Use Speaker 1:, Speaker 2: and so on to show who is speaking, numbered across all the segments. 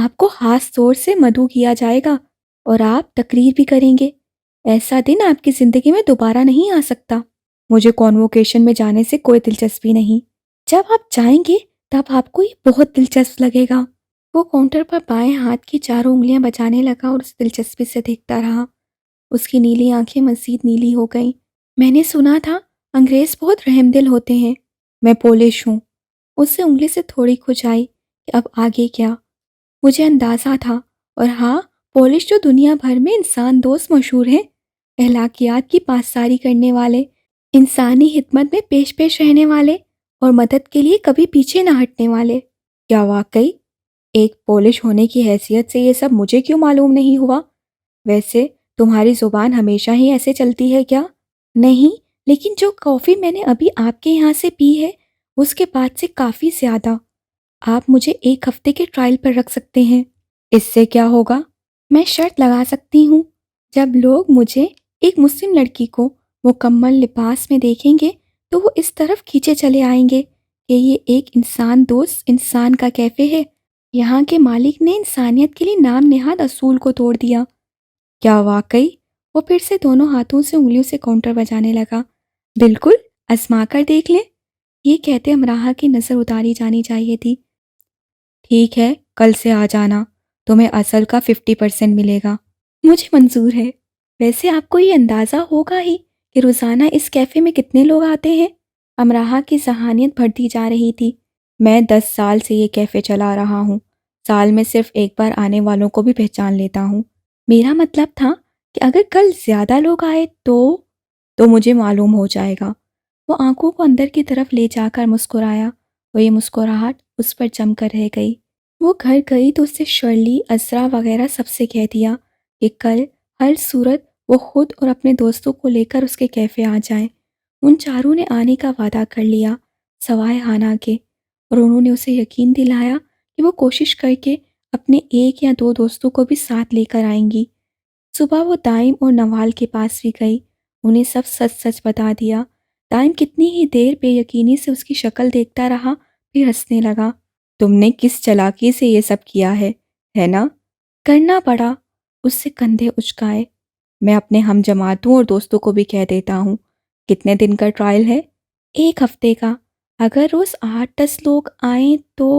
Speaker 1: آپ کو خاص طور سے مدعو کیا جائے گا اور آپ تقریر بھی کریں گے۔ ایسا دن آپ کی زندگی میں دوبارہ نہیں آ سکتا۔ مجھے کانووکیشن میں جانے سے کوئی دلچسپی نہیں۔ جب آپ جائیں گے تب آپ کو یہ بہت دلچسپ لگے گا۔ وہ کاؤنٹر پر بائیں ہاتھ کی چاروں انگلیاں بجانے لگا اور اسے دلچسپی سے دیکھتا رہا۔ اس کی نیلی آنکھیں مزید نیلی ہو گئیں۔ میں نے سنا تھا انگریز بہت رحم دل ہوتے ہیں۔ میں پولش ہوں۔ اس سے انگلی سے تھوڑی کھجائی کہ اب آگے کیا؟ مجھے اندازہ تھا، اور ہاں، پولش جو دنیا بھر میں انسان دوست مشہور ہیں، اخلاقیات کی پاسداری کرنے والے، انسانی خدمت میں پیش پیش رہنے والے اور مدد کے لیے کبھی پیچھے نہ ہٹنے والے۔ کیا واقعی؟ ایک پولش ہونے کی حیثیت سے یہ سب مجھے کیوں معلوم نہیں ہوا؟ ویسے تمہاری زبان ہمیشہ ہی ایسے چلتی ہے کیا؟ نہیں، لیکن جو کافی میں نے ابھی آپ کے یہاں سے پی ہے اس کے بعد سے کافی زیادہ۔ آپ مجھے ایک ہفتے کے ٹرائل پر رکھ سکتے ہیں۔ اس سے کیا ہوگا؟ میں شرط لگا سکتی ہوں، جب لوگ مجھے ایک مسلم لڑکی کو مکمل لباس میں دیکھیں گے تو وہ اس طرف کھینچے چلے آئیں گے کہ یہ ایک انسان دوست انسان کا کیفے ہے۔ یہاں کے مالک نے انسانیت کے لیے نام نہاد اصول کو توڑ دیا۔ کیا واقعی؟ وہ پھر سے دونوں ہاتھوں سے انگلیوں سے کاؤنٹر بجانے لگا۔ بالکل، آزما کر دیکھ لیں۔ یہ کہتے امراحہ کی نظر اتاری جانی چاہیے تھی۔ ٹھیک ہے، کل سے آ جانا، تمہیں اصل کا 50% ملے گا۔ مجھے منظور ہے۔ ویسے آپ کو یہ اندازہ ہوگا ہی کہ روزانہ اس کیفے میں کتنے لوگ آتے ہیں؟ امراحہ کی ذہانیت بڑھتی جا رہی تھی۔ میں 10 سال سے یہ کیفے چلا رہا ہوں، سال میں صرف ایک بار آنے والوں کو بھی پہچان لیتا ہوں۔ میرا مطلب تھا کہ اگر کل زیادہ لوگ آئے تو مجھے معلوم ہو جائے گا۔ وہ آنکھوں کو اندر کی طرف لے جا کر مسکرایا اور یہ مسکراہٹ اس پر جم کر رہ گئی۔ وہ گھر گئی تو اس سے شرلی، اسرا وغیرہ سب سے کہہ دیا کہ کل ہر صورت وہ خود اور اپنے دوستوں کو لے کر اس کے کیفے آ جائیں۔ ان چاروں نے آنے کا وعدہ کر لیا سوائے ہانا کے، اور انہوں نے اسے یقین دلایا کہ وہ کوشش کر کے اپنے 1 یا 2 دوستوں کو بھی ساتھ لے کر آئیں گی۔ صبح وہ دائم اور نوال کے پاس بھی گئی، انہیں سب سچ سچ بتا دیا۔ دائم کتنی ہی دیر بے یقینی سے اس کی شکل دیکھتا رہا، پھر ہنسنے لگا۔ تم نے کس چالاکی سے یہ سب کیا ہے نا؟ کرنا پڑا، اس سے کندھے اچکائے۔ میں اپنے ہم جماعتوں اور دوستوں کو بھی کہہ دیتا ہوں۔ کتنے دن کا ٹرائل ہے؟ 1 ہفتے کا۔ اگر روز 8-10 لوگ آئیں تو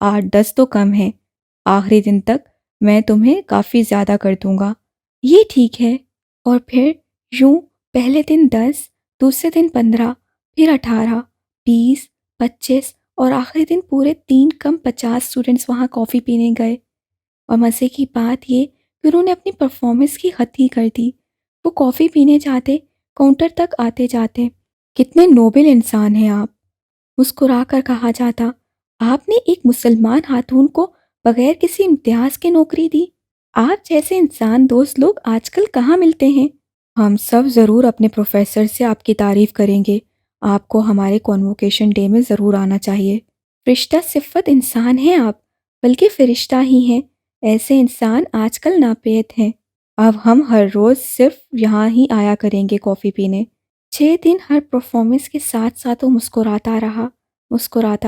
Speaker 1: 8-10 تو کم ہے، آخری دن تک میں تمہیں کافی زیادہ کر دوں گا۔ یہ ٹھیک ہے۔ اور پھر یوں پہلے دن 10، دوسرے دن 15، پھر 18، 20، 25 اور آخری دن پورے 3 کم 50 اسٹوڈنٹس وہاں کافی پینے گئے۔ اور مزے کی بات یہ کہ انہوں نے اپنی پرفارمنس کی حد ہی کر دی۔ وہ کافی پینے جاتے، کاؤنٹر تک آتے جاتے۔ کتنے نوبل انسان ہیں آپ، مسکرا کر کہا جاتا۔ آپ نے ایک مسلمان خاتون کو بغیر کسی امتیاز کے نوکری دی۔ آپ جیسے انسان دوست لوگ آج کل کہاں ملتے ہیں؟ ہم سب ضرور اپنے پروفیسر سے آپ کی تعریف کریں گے۔ آپ کو ہمارے کانووکیشن ڈے میں ضرور آنا چاہیے۔ فرشتہ صفت انسان ہیں آپ، بلکہ فرشتہ ہی ہیں۔ ایسے انسان آج کل ناپید ہیں۔ اب ہم ہر روز صرف یہاں ہی آیا کریں گے کافی پینے۔ 6 دن ہر پرفارمنس کے ساتھ ساتھ وہ مسکراتا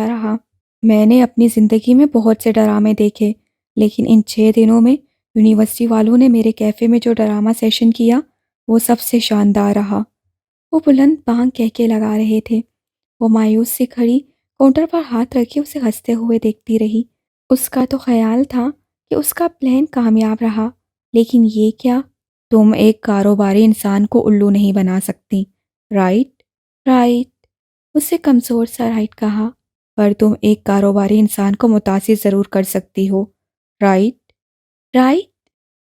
Speaker 1: رہا۔ میں نے اپنی زندگی میں بہت سے ڈرامے دیکھے، لیکن ان 6 دنوں میں یونیورسٹی والوں نے میرے کیفے میں جو ڈرامہ سیشن کیا وہ سب سے شاندار رہا۔ وہ بلند بانگ کہہ کے لگا رہے تھے۔ وہ مایوس سے کھڑی کاؤنٹر پر ہاتھ رکھے اسے ہنستے ہوئے دیکھتی رہی۔ اس کا تو خیال تھا کہ اس کا پلان کامیاب رہا، لیکن یہ کیا؟ تم ایک کاروباری انسان کو الو نہیں بنا سکتی، رائٹ۔ اس سے کمزور سا رائٹ کہا۔ پر تم ایک کاروباری انسان کو متاثر ضرور کر سکتی ہو، رائٹ۔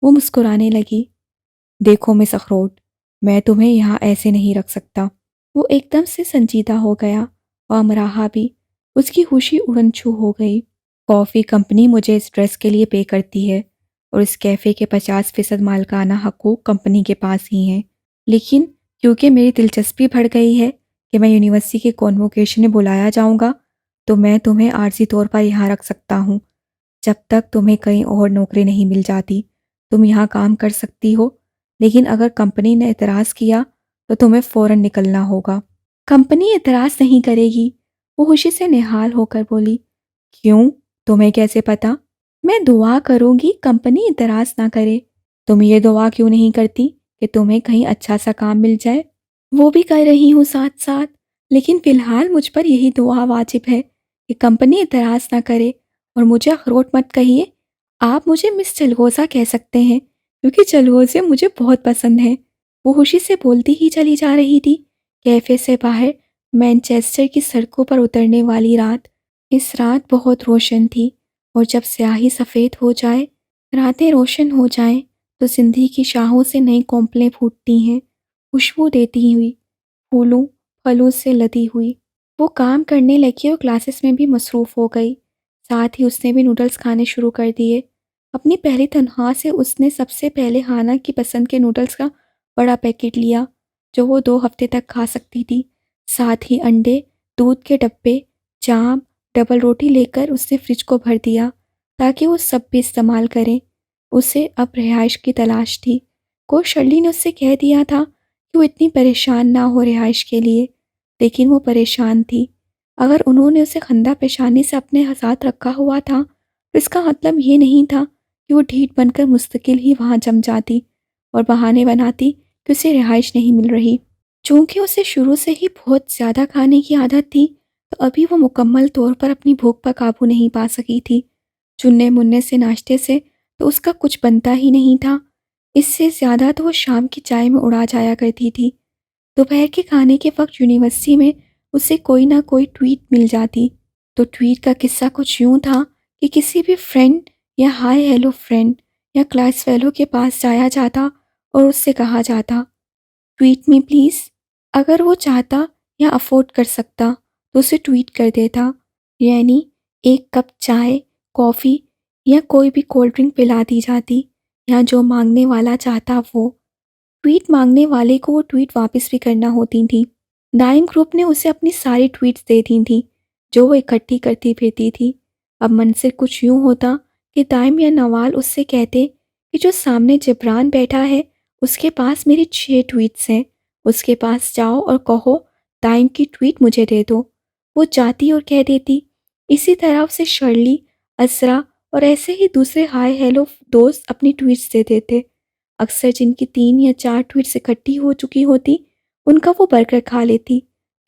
Speaker 1: وہ مسکرانے لگی۔ دیکھو مس اخروٹ، میں تمہیں یہاں ایسے نہیں رکھ سکتا۔ وہ ایک دم سے سنجیدہ ہو گیا، اور امراحہ بھی، اس کی خوشی اڑن چھو ہو گئی۔ کافی کمپنی مجھے اس ڈریس کے لیے پے کرتی ہے، اور اس کیفے کے 50% مالکانہ حقوق کمپنی کے پاس ہی ہیں، لیکن کیونکہ میری دلچسپی بڑھ گئی ہے کہ میں یونیورسٹی کے کانووکیشن میں بلایا جاؤں گا، تو میں تمہیں عارضی طور پر یہاں رکھ سکتا ہوں۔ جب تک تمہیں کہیں اور نوکری نہیں مل جاتی تم یہاں کام کر سکتی ہو، لیکن اگر کمپنی نے اعتراض کیا تو تمہیں فوراً نکلنا ہوگا۔ کمپنی اعتراض نہیں کرے گی، وہ خوشی سے نہال ہو کر بولی۔ کیوں؟ تمہیں کیسے پتا؟ میں دعا کروں گی کمپنی اعتراض نہ کرے۔ تم یہ دعا کیوں نہیں کرتی کہ تمہیں کہیں اچھا سا کام مل جائے؟ وہ بھی کر رہی ہوں ساتھ ساتھ، لیکن فی الحال مجھ پر یہی دعا واجب ہے کہ کمپنی اعتراض نہ کرے، اور مجھے اخروٹ مت کہیے، آپ مجھے مس چلغوزہ کہہ سکتے ہیں کیونکہ چلغوزے مجھے بہت پسند ہیں۔ وہ خوشی سے بولتی ہی چلی جا رہی تھی۔ کیفے سے باہر مینچیسٹر کی سڑکوں پر اترنے والی رات، اس رات بہت روشن تھی، اور جب سیاہی سفید ہو جائے، راتیں روشن ہو جائیں، تو زندگی کی شاہوں سے نئی کونپلیں پھوٹتی ہیں، خوشبو دیتی ہوئی، پھولوں پھلوں سے لدی ہوئی۔ وہ کام کرنے لگی اور کلاسز میں بھی مصروف ہو گئی، ساتھ ہی اس نے بھی نوڈلز کھانے شروع کر دیے۔ اپنی پہلی تنخواہ سے اس نے سب سے پہلے ہانا کی پسند کے نوڈلز کا بڑا پیکٹ لیا جو وہ 2 ہفتے تک کھا سکتی تھی، ساتھ ہی انڈے، دودھ کے ڈبے، جام، ڈبل روٹی لے کر اس نے فریج کو بھر دیا تاکہ وہ سب بھی استعمال کریں۔ اسے اب رہائش کی تلاش تھی۔ کوئی شرلی نے اس سے کہہ دیا تھا کہ وہ اتنی پریشان نہ ہو رہائش کے لیے، لیکن وہ پریشان تھی۔ اگر انہوں نے اسے خندہ پیشانی سے اپنے ساتھ رکھا ہوا تھا تو اس کا مطلب یہ نہیں تھا کہ وہ ڈھیٹ بن کر مستقل ہی وہاں جم جاتی اور بہانے بناتی کہ اسے رہائش نہیں مل رہی۔ چونکہ اسے شروع سے ہی بہت زیادہ کھانے کی عادت تھی، تو ابھی وہ مکمل طور پر اپنی بھوک پر قابو نہیں پا سکی تھی۔ چننے مننے سے ناشتے سے تو اس کا کچھ بنتا ہی نہیں تھا، اس سے زیادہ تو وہ شام کی چائے میں اڑا جایا کرتی تھی۔ دوپہر کے کھانے کے وقت یونیورسٹی میں اسے کوئی نہ کوئی ٹویٹ مل جاتی، تو ٹویٹ کا قصہ کچھ یوں تھا کہ کسی بھی فرینڈ یا ہائی ہیلو فرینڈ یا کلاس فیلو کے پاس جایا جاتا اور اس سے کہا جاتا، ٹویٹ می پلیز۔ اگر وہ چاہتا یا افورڈ کر سکتا تو اسے ٹویٹ کر دیتا، یعنی ایک کپ چائے، کافی یا کوئی بھی کولڈ ڈرنک پلا دی جاتی، یا جو مانگنے والا چاہتا وہ۔ ٹویٹ مانگنے والے کو وہ ٹویٹ واپس بھی کرنا ہوتی تھیں۔ دائم گروپ نے اسے اپنی ساری ٹویٹس دے دی تھیں جو وہ اکٹھی کرتی پھرتی تھی۔ اب منظر کچھ یوں ہوتا کہ دائم یا نوال اس سے کہتے کہ جو سامنے جبران بیٹھا ہے اس کے پاس میری 6 ٹویٹس ہیں، اس کے پاس جاؤ اور کہو دائم کی ٹویٹ مجھے دے دو۔ وہ جاتی اور کہہ دیتی۔ اسی طرح اسے شرلی، اسرا اور ایسے ہی دوسرے ہائی ہیلو دوست اپنی ٹویٹس دے دیتے۔ اکثر جن کی 3 یا 4 ٹویٹس اکٹھی ہو چکی ہوتی ان کا وہ برگر کھا لیتی،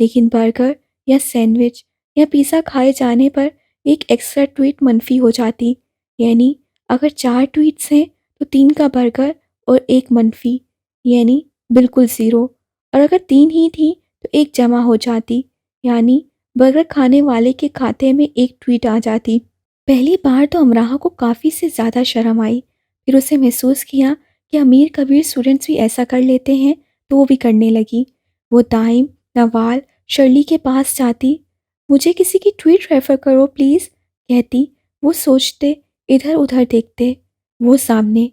Speaker 1: لیکن برگر یا سینڈوچ یا پیزا کھائے جانے پر ایک ایکسٹرا ٹویٹ منفی ہو جاتی، یعنی اگر 4 ٹویٹس ہیں تو 3 کا برگر اور ایک منفی، یعنی بالکل 0، اور اگر 3 ہی تھیں تو ایک جمع ہو جاتی، یعنی برگر کھانے والے کے کھاتے میں ایک ٹویٹ آ جاتی۔ پہلی بار تو امراہ کو کافی سے زیادہ شرم آئی، پھر اسے محسوس کیا کہ امیر کبیر اسٹوڈنٹس بھی ایسا کر لیتے ہیں تو وہ بھی کرنے لگی۔ وہ دائم، نوال، شرلی کے پاس جاتی، مجھے کسی کی ٹویٹ ریفر کرو پلیز کہتی۔ وہ سوچتے، ادھر ادھر دیکھتے، وہ سامنے،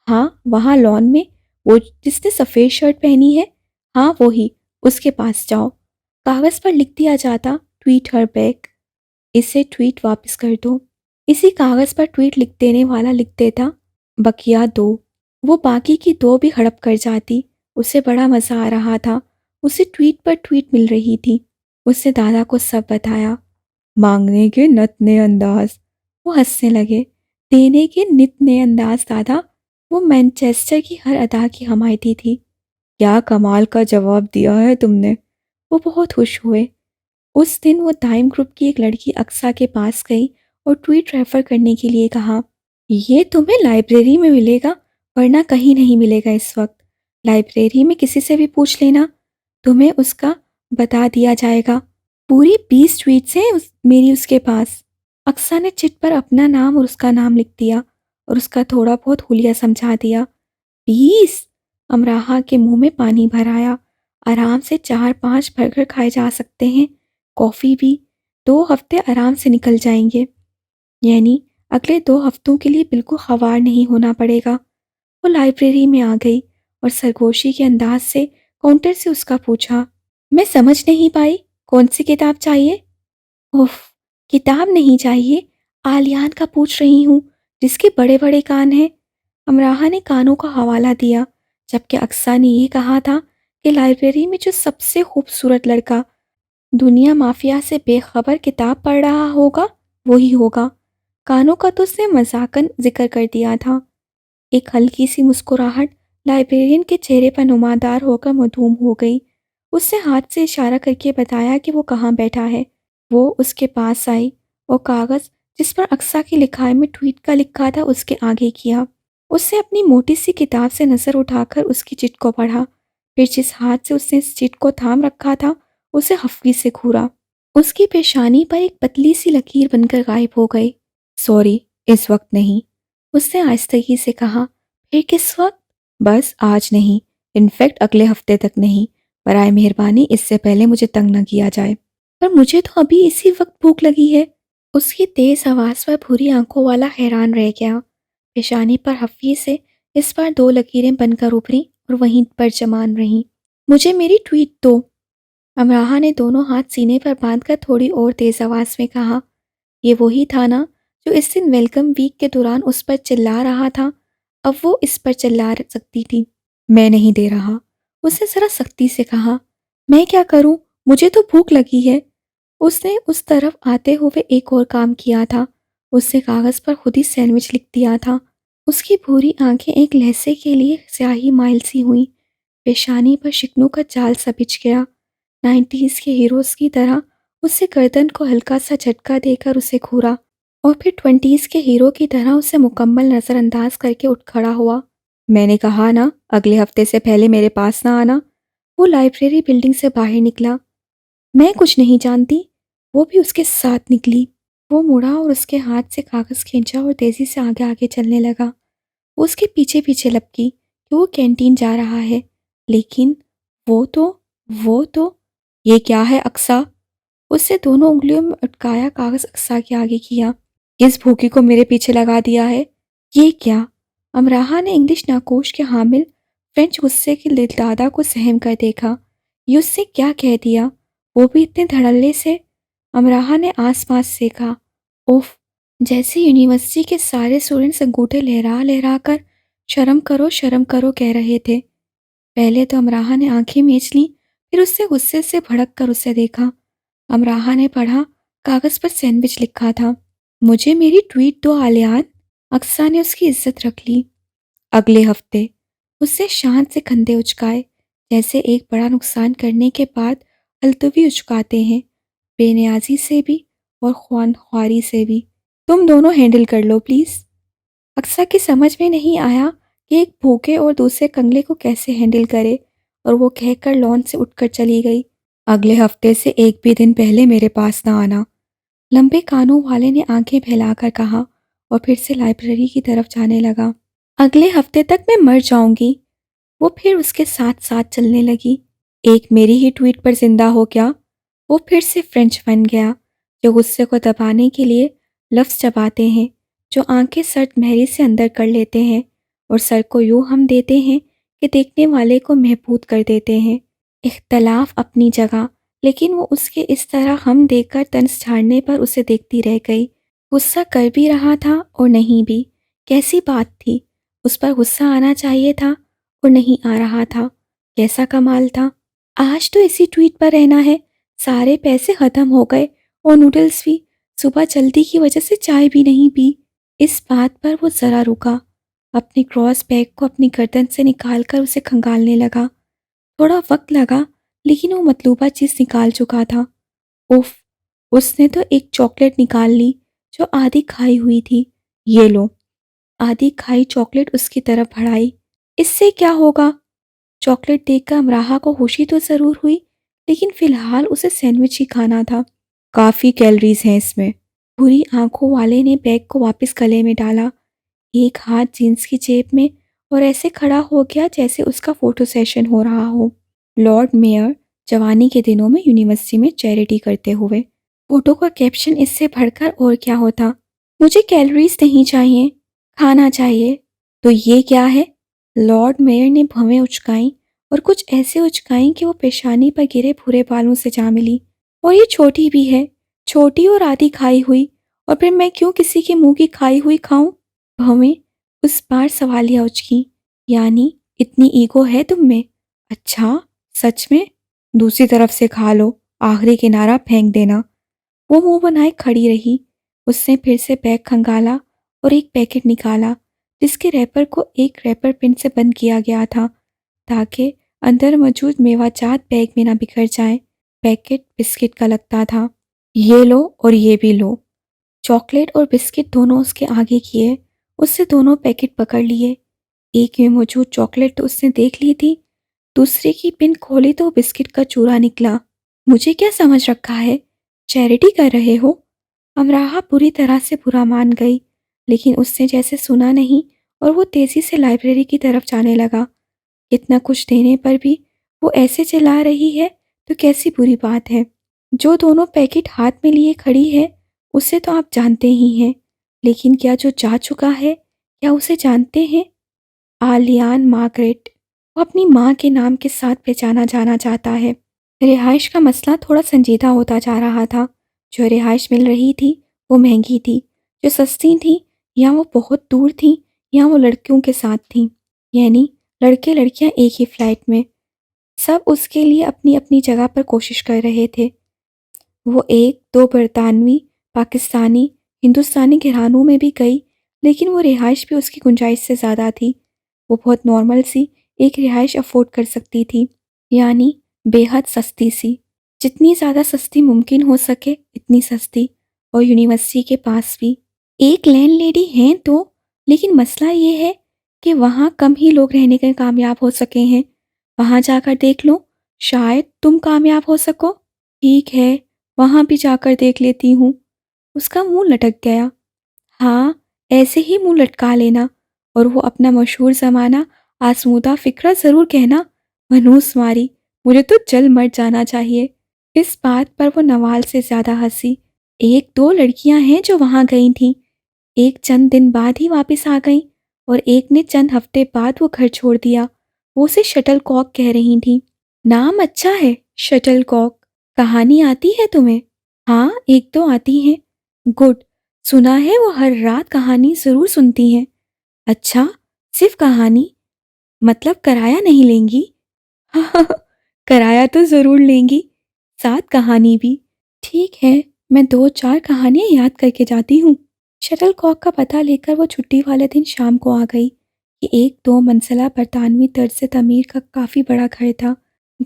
Speaker 1: ہاں وہاں لان میں، وہ جس نے سفید شرٹ پہنی ہے، ہاں وہی، اس کے پاس جاؤ۔ کاغذ پر لکھ دیا جاتا، ٹویٹ ہر بیک، اسے ٹویٹ واپس کر دو۔ اسی کاغذ پر ٹویٹ لکھ دینے والا لکھ دیتا، بقیہ 2۔ وہ باقی کی 2 بھی ہڑپ کر جاتی۔ اسے بڑا مزہ آ رہا تھا، اسے ٹویٹ پر ٹویٹ مل رہی تھی۔ اس نے دادا کو سب بتایا۔ مانگنے کے نت نئے انداز، وہ ہنسنے لگے۔ دینے کے نت نئے انداز دادا، وہ مینچیسٹر کی ہر ادا کی حمایتی تھی۔ کیا کمال کا جواب دیا ہے تم نے، وہ بہت خوش ہوئے۔ اس دن وہ دائم گروپ کی ایک لڑکی اقصیٰ کے پاس گئی اور ٹویٹ ریفر کرنے کے لیے کہا، یہ تمہیں لائبریری میں ملے گا ورنہ کہیں نہیں ملے گا اس وقت۔ لائبریری میں کسی سے بھی پوچھ لینا، تمہیں اس کا بتا دیا جائے گا۔ پوری 20 ٹویٹس ہیں میری اس کے پاس۔ اقصیٰ نے چٹ پر اپنا نام اور اس کا نام لکھ دیا اور اس کا تھوڑا بہت حلیہ سمجھا دیا۔ 20! امراہ کے منہ میں پانی بھر آیا۔ آرام سے 4-5 برگر کھائے جا سکتے ہیں، کافی بھی۔ 2 ہفتے آرام سے نکل جائیں گے، یعنی اگلے 2 ہفتوں کے لیے بالکل خوار نہیں ہونا پڑے گا۔ وہ لائبریری میں آ گئی اور سرگوشی کے انداز سے کاؤنٹر سے اس کا پوچھا، میں سمجھ نہیں پائی، کون سی کتاب چاہیے؟ اف، کتاب نہیں چاہیے، آلیان کا پوچھ رہی ہوں جس کے بڑے بڑے کان ہیں۔ امراہ نے کانوں کا حوالہ دیا، جبکہ اقصیٰ نے یہ کہا تھا کہ لائبریری میں جو سب سے خوبصورت لڑکا دنیا مافیا سے بے خبر کتاب پڑھ رہا ہوگا وہی ہوگا۔ کانوں کا تو اس نے مذاقن ذکر کر دیا تھا۔ ایک ہلکی سی مسکراہٹ لائبریرین کے چہرے پر نمودار ہو کر معدوم ہو گئی۔ اس نے ہاتھ سے اشارہ کر کے بتایا کہ وہ کہاں بیٹھا ہے۔ وہ اس کے پاس آئی اور کاغذ جس پر اقصیٰ کی لکھائی میں ٹویٹ کا لکھا تھا اس کے آگے کیا۔ اس نے اپنی موٹی سی کتاب سے نظر اٹھا کر اس کی چٹ کو پڑھا، پھر جس ہاتھ سے اس نے اس چٹ کو تھام رکھا تھا اسے خفگی سے گھورا۔ اس کی پیشانی پر ایک پتلی سی لکیر بن کر غائب ہو گئی۔ سوری، اس وقت نہیں، اس نے آہستگی سے کہا۔ پھر کس وقت؟ بس آج نہیں، انفیکٹ اگلے ہفتے تک نہیں، برائے مہربانی اس سے پہلے مجھے تنگ نہ کیا جائے۔ پر مجھے تو ابھی اسی وقت بھوک لگی ہے۔ اس کی تیز آواز پر بھوری آنکھوں والا حیران رہ گیا۔ پیشانی پر خفگی سے اس بار 2 لکیریں بن کر ابھریں اور وہیں پر جمان رہیں۔ مجھے میری ٹویٹ دو، امراحہ نے دونوں ہاتھ سینے پر باندھ کر تھوڑی اور تیز آواز میں کہا۔ یہ وہی تھا نا جو اس دن ویلکم ویک کے دوران اس پر چلا رہا تھا، اب وہ اس پر چلا سکتی تھی۔ میں نہیں دے رہا، اس نے ذرا سختی سے کہا۔ میں کیا کروں؟ مجھے تو بھوک لگی ہے۔ اس نے اس طرف آتے ہوئے ایک اور کام کیا تھا، اس نے کاغذ پر خود ہی سینڈوچ لکھ دیا تھا۔ اس کی بھوری آنکھیں ایک لہجے کے لیے سیاہی مائل سی ہوئیں، پیشانی پر شکنوں کا جال سا بچھ گیا۔ 90s کے ہیروز کی طرح اسے گردن کو ہلکا سا جھٹکا دے کر اسے گھورا اور پھر 20s کے ہیرو کی طرح اسے مکمل نظر انداز کر کے اٹھ کھڑا ہوا۔ میں نے کہا نا اگلے ہفتے سے پہلے میرے پاس نہ آنا۔ وہ لائبریری بلڈنگ سے باہر نکلا۔ میں کچھ نہیں جانتی، وہ بھی اس کے ساتھ نکلی۔ وہ مڑا اور اس کے ہاتھ سے کاغذ کھینچا اور تیزی سے آگے آگے چلنے لگا۔ وہ اس کے پیچھے پیچھے لپکی کہ وہ کینٹین جا رہا ہے، لیکن وہ تو یہ کیا ہے اقصیٰ؟ اس نے دونوں انگلیوں میں اٹکایا کاغذ اقصیٰ کے آگے کیا۔ اس بھوکی کو میرے پیچھے لگا دیا ہے، یہ کیا؟ امراحہ نے انگلش ناقوش کے حامل فرینچ غصے کے دلدادہ کو سہم کر دیکھا۔ یہ اس نے کیا کہہ دیا؟ وہ بھی اتنے دھڑلے سے؟ امراحہ نے آس پاس دیکھا۔ اوف، جیسے یونیورسٹی کے سارے اسٹوڈنٹس انگوٹھے لہرا لہرا کر شرم کرو کہہ رہے تھے۔ پہلے تو امراحہ نے آنکھیں میچ لیں، پھر اس سے غصے سے بھڑک کر اسے دیکھا۔ امراحہ نے پڑھا، کاغذ پر سینڈوچ لکھا تھا۔ مجھے میری ٹویٹ دو آلیان۔ اقصیٰ نے اس کی عزت رکھ لی۔ اگلے ہفتے۔ اس نے شان سے کندھے اچکائے، جیسے ایک بڑا نقصان کرنے کے بعد التوی اچکاتے ہیں، بے نیازی سے بھی اور خوان خواری سے بھی۔ تم دونوں ہینڈل کر لو پلیز۔ اقصیٰ کی سمجھ میں نہیں آیا کہ ایک بھوکے اور دوسرے کنگلے کو کیسے ہینڈل کرے، اور وہ کہہ کر لان سے اٹھ کر چلی گئی۔ اگلے ہفتے سے ایک بھی دن پہلے میرے پاس نہ آنا، لمبے کانوں والے نے آنکھیں پھیلا کر کہا اور پھر سے لائبریری کی طرف جانے لگا۔ اگلے ہفتے تک میں مر جاؤں گی۔ وہ پھر اس کے ساتھ ساتھ چلنے لگی۔ ایک میری ہی ٹویٹ پر زندہ ہو گیا۔ وہ پھر سے فرینچ بن گیا، جو غصے کو دبانے کے لیے لفظ چباتے ہیں، جو آنکھیں سرد مہری سے اندر کر لیتے ہیں اور سر کو یوں ہم دیتے ہیں کہ دیکھنے والے کو محبوط کر دیتے ہیں۔ اختلاف اپنی جگہ، لیکن وہ اس کے اس طرح ہم دیکھ کر طنز جھاڑنے پر اسے دیکھتی رہ گئی۔ غصہ کر بھی رہا تھا اور نہیں بھی، کیسی بات تھی؟ اس پر غصہ آنا چاہیے تھا اور نہیں آ رہا تھا، کیسا کمال تھا؟ آج تو اسی ٹویٹ پر رہنا ہے۔ سارے پیسے ختم ہو گئے اور نوڈلز بھی۔ صبح جلدی کی وجہ سے چائے بھی نہیں پی۔ اس بات پر وہ ذرا رکا، اپنے کراس بیگ کو اپنی گردن سے نکال کر اسے کھنگالنے لگا۔ تھوڑا وقت لگا، لیکن وہ مطلوبہ چیز نکال چکا تھا۔ اف، اس نے تو ایک چاکلیٹ نکال لی جو آدھی کھائی ہوئی تھی۔ یہ لو۔ آدھی کھائی چاکلیٹ اس کی طرف بڑھائی۔ اس سے کیا ہوگا؟ چاکلیٹ دیکھ کر امراحہ کو خوشی تو ضرور ہوئی، لیکن فی الحال اسے سینڈوچ ہی کھانا تھا۔ کافی کیلریز ہیں اس میں۔ بری آنکھوں والے نے بیگ کو واپس گلے میں ڈالا، ایک ہاتھ جینس کی جیب میں، اور ایسے کھڑا ہو گیا جیسے اس کا فوٹو سیشن ہو رہا ہو۔ لارڈ میئر جوانی کے دنوں میں یونیورسٹی میں چیریٹی کرتے ہوئے۔ فوٹو کا کیپشن اس سے بڑھ کر اور کیا ہوتا؟ مجھے کیلریز نہیں چاہیے، کھانا چاہیے۔ تو یہ کیا ہے؟ لارڈ میئر نے بھویں اچکائیں اور کچھ ایسے اچکائیں کہ وہ پیشانی پر گرے بھورے بالوں سے جا ملی۔ اور یہ چھوٹی بھی ہے، چھوٹی اور آدھی کھائی ہوئی، اور پھر میں کیوں کسی کے منہ کی کھائی ہوئی کھاؤں؟ بھویں اس بار سوالیہ اچکی۔ یعنی اتنی ایگو ہے تم میں؟ اچھا، سچ میں؟ دوسری طرف سے کھا لو، آخری کنارہ پھینک دینا۔ وہ منہ بنائے کھڑی رہی۔ اس نے پھر سے بیگ کھنگالا اور ایک پیکٹ نکالا جس کے ریپر کو ایک ریپر پن سے بند کیا گیا تھا تاکہ اندر موجود میوہ جات بیگ میں نہ بکھر جائیں۔ پیکٹ بسکٹ کا لگتا تھا۔ یہ لو اور یہ بھی لو۔ چاکلیٹ اور بسکٹ دونوں اس کے آگے کیے۔ اس سے دونوں پیکٹ پکڑ لیے۔ ایک میں موجود چاکلیٹ تو اس نے دیکھ لی تھی، دوسرے کی پن کھولی تو بسکٹ کا چورا نکلا۔ مجھے کیا سمجھ رکھا ہے؟ چیریٹی کر رہے ہو؟ امراحہ پوری طرح سے برا مان گئی، لیکن اس نے جیسے سنا نہیں اور وہ تیزی سے لائبریری کی طرف جانے لگا۔ اتنا کچھ دینے پر بھی وہ ایسے چلا رہی ہے تو کیسی بری بات ہے۔ جو دونوں پیکٹ ہاتھ میں لیے کھڑی ہے اسے تو آپ جانتے ہی ہیں، لیکن کیا جو جا چکا ہے کیا اسے جانتے ہیں؟ آلیان مارگریٹ، وہ اپنی ماں کے نام کے ساتھ پہچانا جانا چاہتا ہے۔ رہائش کا مسئلہ تھوڑا سنجیدہ ہوتا جا رہا تھا۔ جو رہائش مل رہی تھی وہ مہنگی تھی، جو سستی تھیں یا وہ بہت دور تھیں یا وہ لڑکیوں کے ساتھ تھیں، یعنی لڑکے لڑکیاں ایک ہی فلائٹ میں۔ سب اس کے لیے اپنی اپنی جگہ پر کوشش کر رہے تھے۔ وہ ایک دو برطانوی، پاکستانی، ہندوستانی گھرانوں میں بھی گئی، لیکن وہ رہائش بھی اس کی گنجائش سے زیادہ تھی۔ وہ بہت نارمل سی ایک رہائش افورڈ کر سکتی تھی، یعنی بے حد سستی سی، جتنی زیادہ سستی ممکن ہو سکے اتنی سستی، اور یونیورسٹی کے پاس بھی۔ ایک لینڈ لیڈی ہیں تو، لیکن مسئلہ یہ ہے کہ وہاں کم ہی لوگ رہنے کے کامیاب ہو سکے ہیں۔ وہاں جا کر دیکھ لو، شاید تم کامیاب ہو سکو۔ ٹھیک ہے، وہاں بھی جا کر دیکھ لیتی ہوں۔ اس کا منہ لٹک گیا۔ ہاں، ایسے ہی منہ لٹکا لینا، اور وہ اپنا مشہور زمانہ آزمودہ فکرہ ضرور کہنا، منوس ماری، مجھے تو جل مر جانا چاہیے۔ اس بات پر وہ نوال سے زیادہ ہنسی۔ ایک دو لڑکیاں ہیں جو وہاں گئی تھیں، ایک چند دن بعد ہی واپس آ گئیں اور ایک نے چند ہفتے بعد وہ گھر چھوڑ دیا۔ وہ اسے شٹل کاک کہہ رہی تھیں۔ نام اچھا ہے، شٹل کاک۔ کہانی آتی ہے تمہیں؟ ہاں، ایک دو آتی ہیں۔ گڈ، سنا ہے وہ ہر رات کہانی ضرور سنتی ہیں۔ اچھا، صرف کہانی؟ مطلب کرایہ نہیں لیں گی؟ کرایہ تو ضرور لیں گی، ساتھ کہانی بھی۔ ٹھیک ہے، میں دو چار کہانیاں یاد کر کے جاتی ہوں۔ شٹل کاک کا پتہ لے کر وہ چھٹی والے دن شام کو آ گئی۔ یہ ایک دو منزلہ برطانوی طرز تعمیر کا کافی بڑا گھر تھا۔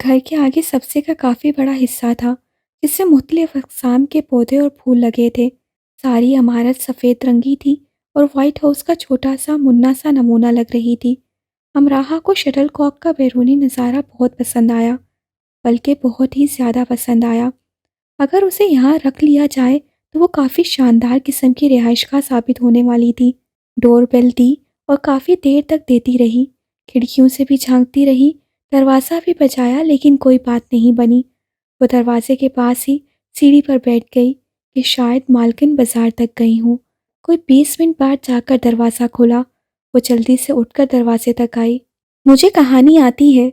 Speaker 1: گھر کے آگے سبزے کا کافی بڑا حصہ تھا جس سے مختلف اقسام کے پودے اور پھول لگے تھے۔ ساری عمارت سفید رنگی تھی اور وائٹ ہاؤس کا چھوٹا سا منا سا نمونہ لگ رہی تھی۔ امراحہ کو شٹل کاک کا بیرونی نظارہ بہت پسند آیا، بلکہ بہت ہی زیادہ پسند آیا۔ اگر اسے یہاں رکھ لیا جائے تو وہ کافی شاندار قسم کی رہائش گاہ ثابت ہونے والی تھی۔ ڈور بیل دی اور کافی دیر تک دیتی رہی، کھڑکیوں سے بھی جھانکتی رہی، دروازہ بھی بجایا لیکن کوئی بات نہیں بنی۔ وہ دروازے کے پاس ہی سیڑھی پر بیٹھ گئی کہ شاید مالکن بازار تک گئی ہوں۔ کوئی 20 منٹ بعد جا کر دروازہ کھولا۔ وہ جلدی سے اٹھ کر دروازے تک آئی۔ مجھے کہانی آتی ہے،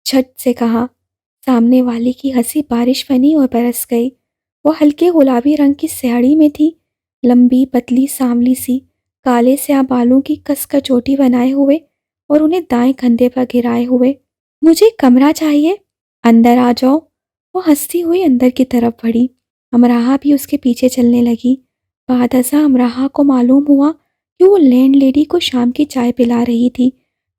Speaker 1: جھٹ سے کہا۔ سامنے والی کی ہنسی بارش بنی اور برس گئی۔ وہ ہلکے گلابی رنگ کی ساڑی میں تھی، لمبی پتلی سانولی سی، کالے سیاہ بالوں کی کس کر چوٹی بنائے ہوئے اور انہیں دائیں کندھے پر گرائے ہوئے۔ مجھے کمرہ چاہیے، اندر آ جاؤ۔ وہ ہنستی ہوئی اندر کی طرف بڑھی۔ امراحہ بھی اس کے پیچھے چلنے لگی۔ بعد ازاں امراحہ کو معلوم ہوا کہ وہ لینڈ لیڈی کو شام کی چائے پلا رہی تھی۔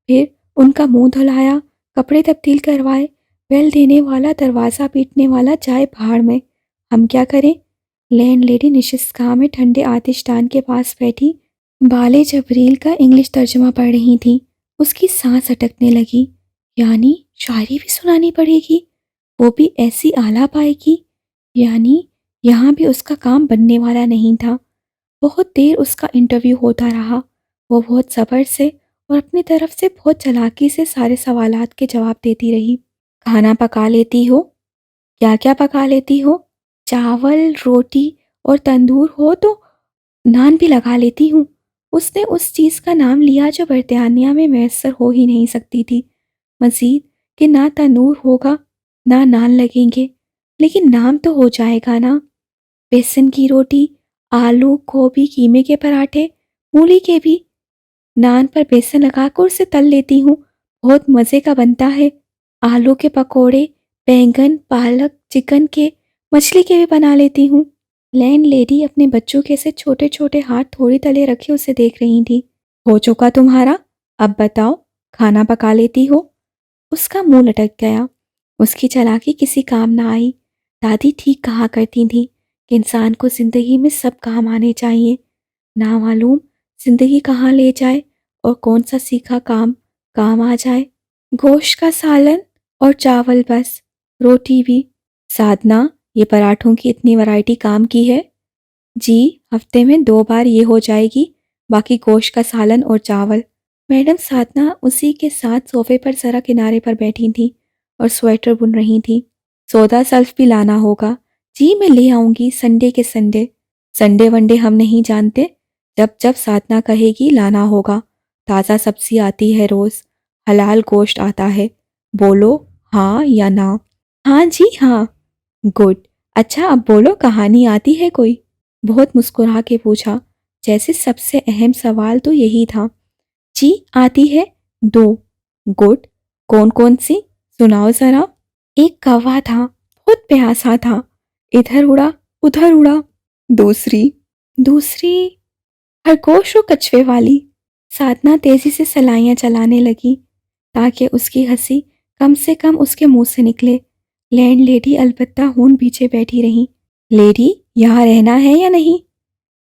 Speaker 1: پھر ان کا منہ دھلایا، کپڑے تبدیل کروائے، بیل دینے والا، دروازہ پیٹنے والا، جائے بھاڑ میں، ہم کیا کریں؟ لینڈ لیڈی نشست گاہ میں ٹھنڈے آتش دان کے پاس بیٹھی بال جبریل کا انگلش ترجمہ پڑھ رہی تھی۔ اس کی سانس اٹکنے لگی۔ یعنی شاعری بھی سنانی پڑے گی، وہ بھی ایسی اعلیٰ پائے کی؟ یعنی یہاں بھی اس کا کام بننے والا نہیں تھا۔ بہت دیر اس کا انٹرویو ہوتا رہا۔ وہ بہت صبر سے اور اپنی طرف سے بہت چالاکی سے سارے سوالات کے جواب دیتی رہی۔ کھانا پکا لیتی ہو؟ کیا کیا پکا لیتی ہو؟ چاول، روٹی، اور تندور ہو تو نان بھی لگا لیتی ہوں۔ اس نے اس چیز کا نام لیا جو برطانیہ میں میسر ہو ہی نہیں سکتی تھی۔ مزید کہ نہ تندور ہوگا نہ نان لگیں گے، لیکن نام تو ہو جائے گا نا۔ بیسن کی روٹی، آلو، گوبھی، قیمے کے پراٹھے، مولی کے بھی۔ نان پر بیسن لگا کر اسے تل لیتی ہوں، بہت مزے کا بنتا ہے۔ آلو کے پکوڑے، بینگن، پالک، چکن کے، مچھلی کے بھی بنا لیتی ہوں۔ لینڈ لیڈی اپنے بچوں کے سے چھوٹے چھوٹے ہاتھ تھوڑی تلے رکھے اسے دیکھ رہی تھی۔ ہو چکا تمہارا؟ اب بتاؤ، کھانا پکا لیتی ہو؟ اس کا منہ لٹک گیا۔ اس کی چالاکی کسی کام نہ آئی۔ دادی ٹھیک کہا کرتی تھی کہ انسان کو زندگی میں سب کام آنے چاہیے، نہ معلوم زندگی کہاں لے جائے اور کون سا سیکھا کام کام آ جائے۔ گوشت کا سالن اور چاول بس، روٹی بھی۔ سادنا، یہ پراٹھوں کی اتنی ورائٹی کام کی ہے؟ جی، ہفتے میں 2 بار یہ ہو جائے گی، باقی گوشت کا سالن اور چاول۔ میڈم سادنا اسی کے ساتھ صوفے پر ذرا کنارے پر بیٹھی تھی اور سویٹر بن رہی تھی۔ سودا سلف بھی لانا ہوگا۔ جی میں لے آؤں گی، سنڈے کے سنڈے۔ سنڈے ونڈے ہم نہیں جانتے، جب جب سادنا کہے گی لانا ہوگا۔ تازہ سبزی آتی ہے روز، حلال گوشت آتا ہے۔ بولو ہاں یا نہ؟ ہاں جی ہاں۔ گڈ۔ اچھا اب بولو، کہانی آتی ہے کوئی؟ بہت مسکرا کے پوچھا، جیسے سب سے اہم سوال تو یہی تھا۔ جی آتی ہے 2۔ گڈ۔ کون کون سی؟ سناؤ ذرا۔ ایک کوا تھا، بہت پیاسا تھا، ادھر اڑا ادھر اڑا۔ دوسری خرگوش و کچھوے والی۔ سادنا تیزی سے سلائیاں چلانے لگی تاکہ اس کی ہنسی کم سے کم اس کے منہ سے نکلے۔ لینڈ لیڈی البتہ ہون پیچھے بیٹھی رہی۔ لیڈی، یہاں رہنا ہے یا نہیں؟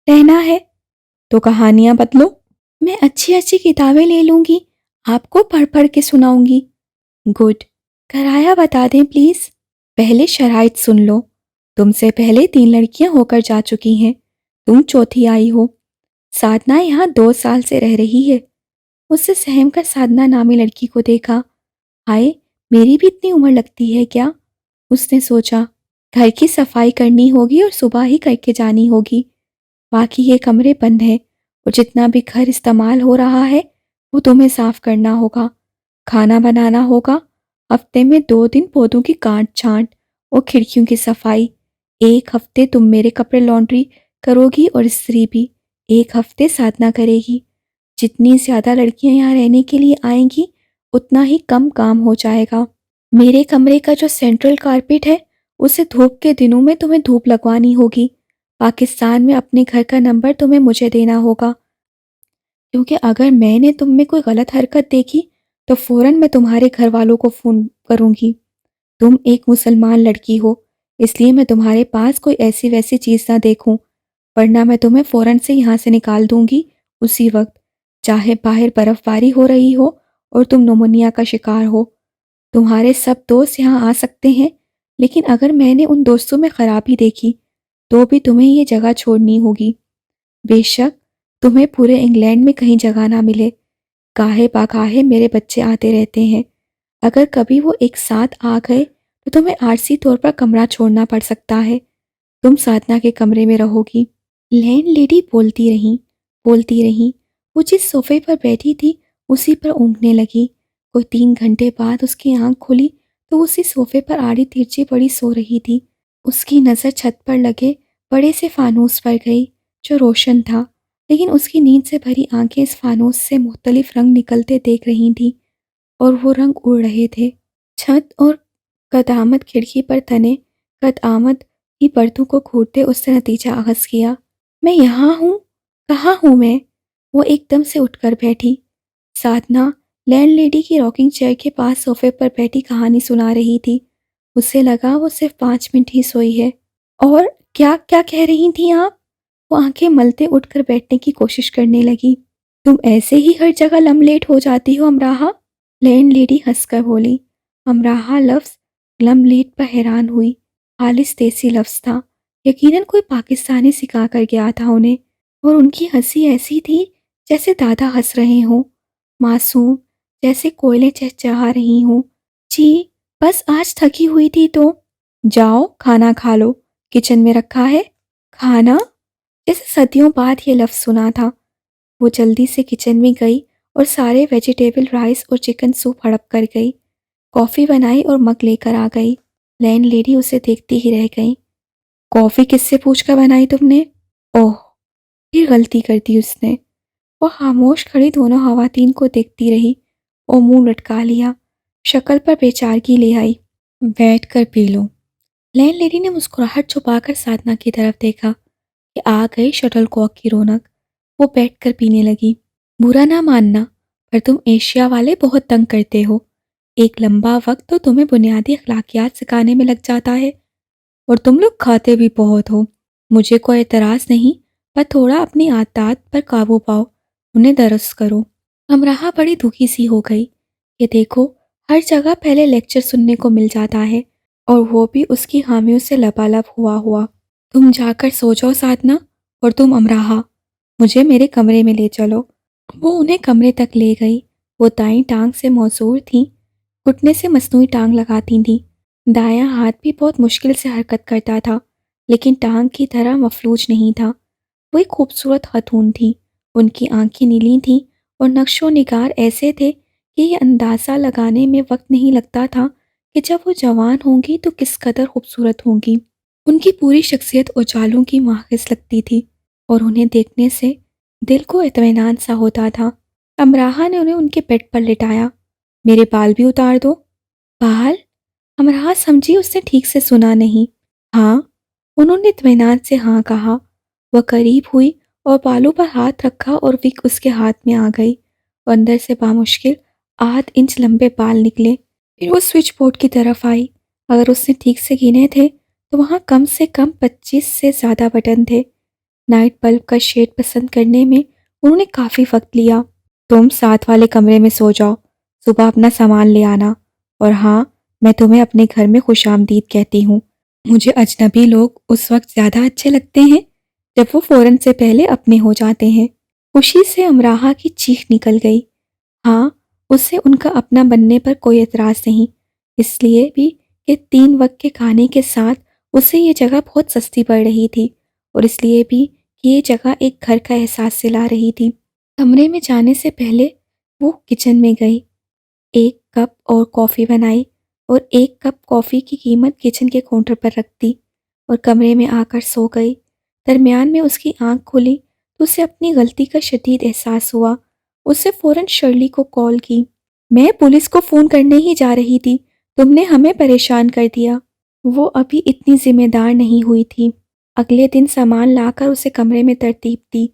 Speaker 1: رہنا ہے۔ تو کہانیاں بدلو۔ میں اچھی اچھی کتابیں لے لوں گی، آپ کو پڑھ پڑھ کے سناؤں گی۔ گڈ۔ کرایہ بتا دیں پلیز۔ پہلے شرائط سن لو۔ تم سے پہلے 3 لڑکیاں ہو کر جا چکی ہیں، تم چوتھی آئی ہو۔ سادنا یہاں 2 سال سے رہ رہی ہے۔ اس سے سہم کر سادنا نامی لڑکی کو دیکھا۔ ہائے، میری بھی اتنی عمر لگتی ہے کیا؟ اس نے سوچا۔ گھر کی صفائی کرنی ہوگی اور صبح ہی کر کے جانی ہوگی، باقی یہ کمرے بند ہیں اور جتنا بھی گھر استعمال ہو رہا ہے وہ تمہیں صاف کرنا ہوگا۔ کھانا بنانا ہوگا، ہفتے میں 2 دن پودوں کی کاٹ چھانٹ اور کھڑکیوں کی صفائی۔ 1 ہفتے تم میرے کپڑے لانڈری کرو گی اور استری بھی 1 ہفتے سادنا کرے گی۔ جتنی زیادہ لڑکیاں یہاں رہنے کے لیے آئیں گی اتنا ہی کم کام ہو جائے گا۔ میرے کمرے کا جو سینٹرل کارپٹ ہے اسے دھوپ کے دنوں میں تمہیں دھوپ لگوانی ہوگی۔ پاکستان میں اپنے گھر کا نمبر تمہیں مجھے دینا ہوگا، کیونکہ اگر میں نے تم میں کوئی غلط حرکت دیکھی تو فوراً میں تمہارے گھر والوں کو فون کروں گی۔ تم ایک مسلمان لڑکی ہو، اس لیے میں تمہارے پاس کوئی ایسی ویسی چیز نہ دیکھوں، ورنہ میں تمہیں فوراً سے یہاں سے نکال دوں گی اسی وقت، چاہے باہر برف باری ہو رہی ہو اور تم نمونیا کا شکار ہو۔ تمہارے سب دوست یہاں آ سکتے ہیں، لیکن اگر میں نے ان دوستوں میں خرابی دیکھی تو بھی تمہیں یہ جگہ چھوڑنی ہوگی۔ بے شک تمہیں پورے انگلینڈ میں کہیں جگہ نہ ملے، گاہے باگاہے میرے بچے آتے رہتے ہیں، اگر کبھی وہ ایک ساتھ آ گئے تو تمہیں عارضی طور پر کمرہ چھوڑنا پڑ سکتا ہے، تم سادنا کے کمرے میں رہو گی۔ لینڈ لیڈی بولتی رہیں، وہ جس صوفے پر بیٹھی تھی اسی پر اونگنے لگی۔ کوئی 3 گھنٹے بعد اس کی آنکھ کھلی تو اسی صوفے پر آڑی ترچھی پڑی سو رہی تھی۔ اس کی نظر چھت پر لگے بڑے سے فانوس پر گئی جو روشن تھا، لیکن اس کی نیند سے بھری آنکھیں اس فانوس سے مختلف رنگ نکلتے دیکھ رہی تھیں اور وہ رنگ اڑ رہے تھے۔ چھت اور قدامت کھڑکی پر تنے قدامت کی پرتوں کو گھورتے اس سے نتیجہ اخذ کیا۔ میں یہاں ہوں، کہاں ہوں میں؟ وہ ایک دم سے اٹھ کر بیٹھی۔ سادنا لینڈ لیڈی کی راکنگ چیئر کے پاس صوفے پر بیٹھی کہانی سنا رہی تھی۔ اسے لگا وہ صرف 5 منٹ ہی سوئی ہے۔ اور کیا کہہ رہی تھیں آپ؟ وہ آنکھیں ملتے اٹھ کر بیٹھنے کی کوشش کرنے لگی۔ تم ایسے ہی ہر جگہ لملیٹ ہو جاتی ہو امراحہ؟ لینڈ لیڈی ہنس کر بولی۔ امراحہ لفظ لملیٹ پر حیران ہوئی۔ خالص دیسی لفظ تھا، یقیناً کوئی پاکستانی سکھا کر گیا تھا انہیں، اور ان کی ہنسی ایسی تھی جیسے دادا ہنس رہے ہوں، معصوم، جیسے کوئلیں چہچہا رہی ہوں۔ جی بس آج تھکی ہوئی تھی تو۔ جاؤ کھانا کھا لو، کچن میں رکھا ہے۔ کھانا؟ جیسے صدیوں بعد یہ لفظ سنا تھا۔ وہ جلدی سے کچن میں گئی اور سارے ویجیٹیبل رائس اور چکن سوپ ہڑپ کر گئی، کافی بنائی اور مگ لے کر آ گئی۔ لینڈ لیڈی اسے دیکھتی ہی رہ گئی۔ کافی کس سے پوچھ کر بنائی تم نے؟ اوہ، پھر غلطی کر دی اس نے۔ وہ خاموش کھڑی دونوں خواتین کو دیکھتی رہی اور منہ لٹکا لیا، شکل پر بے چارگی لے آئی۔ بیٹھ کر پی لو۔ لینڈ لیڈی نے مسکراہٹ چھپا کر سادنا کی طرف دیکھا کہ آ گئی شٹل کاک کی رونق۔ وہ بیٹھ کر پینے لگی۔ برا نہ ماننا، پر تم ایشیا والے بہت تنگ کرتے ہو۔ ایک لمبا وقت تو تمہیں بنیادی اخلاقیات سکھانے میں لگ جاتا ہے، اور تم لوگ کھاتے بھی بہت ہو۔ مجھے کوئی اعتراض نہیں، پر تھوڑا اپنی عادات پر قابو پاؤ، انہیں درست کرو۔ امراہ بڑی دکھی سی ہو گئی کہ دیکھو، ہر جگہ پہلے لیکچر سننے کو مل جاتا ہے، اور وہ بھی اس کی حامیوں سے لبالب ہوا۔ تم جا کر سو جاؤ سادنا، اور تم امراہ، مجھے میرے کمرے میں لے چلو۔ وہ انہیں کمرے تک لے گئی۔ وہ دائیں ٹانگ سے معذور تھیں، گھٹنے سے مصنوعی ٹانگ لگاتی تھیں۔ دایاں ہاتھ بھی بہت مشکل سے حرکت کرتا تھا، لیکن ٹانگ کی طرح مفلوج نہیں تھا۔ وہ ایک خوبصورت خاتون تھی۔ ان کی آنکھیں نیلی تھیں اور نقش و نگار ایسے تھے کہ یہ اندازہ لگانے میں وقت نہیں لگتا تھا کہ جب وہ جوان ہوں گی تو کس قدر خوبصورت ہوں گی۔ ان کی پوری شخصیت اجالوں کی ماخذ لگتی تھی، اور انہیں دیکھنے سے دل کو اطمینان سا ہوتا تھا۔ امراہ نے انہیں ان کے بیڈ پر لٹایا۔ میرے بال بھی اتار دو۔ بال؟ امراہ سمجھی اس نے ٹھیک سے سنا نہیں۔ ہاں، انہوں نے اطمینان سے ہاں کہا۔ وہ قریب ہوئی اور بالوں پر ہاتھ رکھا اور وک اس کے ہاتھ میں آ گئی، اور اندر سے بامشکل 1/8 انچ لمبے بال نکلے۔ پھر وہ سوئچ بورڈ کی طرف آئی۔ اگر اس نے ٹھیک سے گنے تھے تو وہاں کم سے کم 25 سے زیادہ بٹن تھے۔ نائٹ بلب کا شیڈ پسند کرنے میں انہوں نے کافی وقت لیا۔ تم ساتھ والے کمرے میں سو جاؤ، صبح اپنا سامان لے آنا، اور ہاں، میں تمہیں اپنے گھر میں خوش آمدید کہتی ہوں۔ مجھے اجنبی لوگ اس وقت زیادہ اچھے لگتے ہیں جب وہ فوراً سے پہلے اپنے ہو جاتے ہیں۔ خوشی سے امراہ کی چیخ نکل گئی۔ ہاں، اسے ان کا اپنا بننے پر کوئی اعتراض نہیں، اس لیے بھی کہ 3 وقت کے کھانے کے ساتھ اسے یہ جگہ بہت سستی پڑ رہی تھی، اور اس لیے بھی کہ یہ جگہ ایک گھر کا احساس دلا رہی تھی۔ کمرے میں جانے سے پہلے وہ کچن میں گئی، 1 کپ اور کافی بنائی، اور 1 کپ کافی کی قیمت کچن کے کاؤنٹر پر رکھ دی، اور کمرے میں آ کر سو گئی۔ درمیان میں اس کی آنکھ کھلی تو اسے اپنی غلطی کا شدید احساس ہوا۔ اسے فوراً شرلی کو کال کی۔ میں پولیس کو فون کرنے ہی جا رہی تھی، تم نے ہمیں پریشان کر دیا۔ وہ ابھی اتنی ذمہ دار نہیں ہوئی تھی۔ اگلے دن سامان لا کر اسے کمرے میں ترتیب دی۔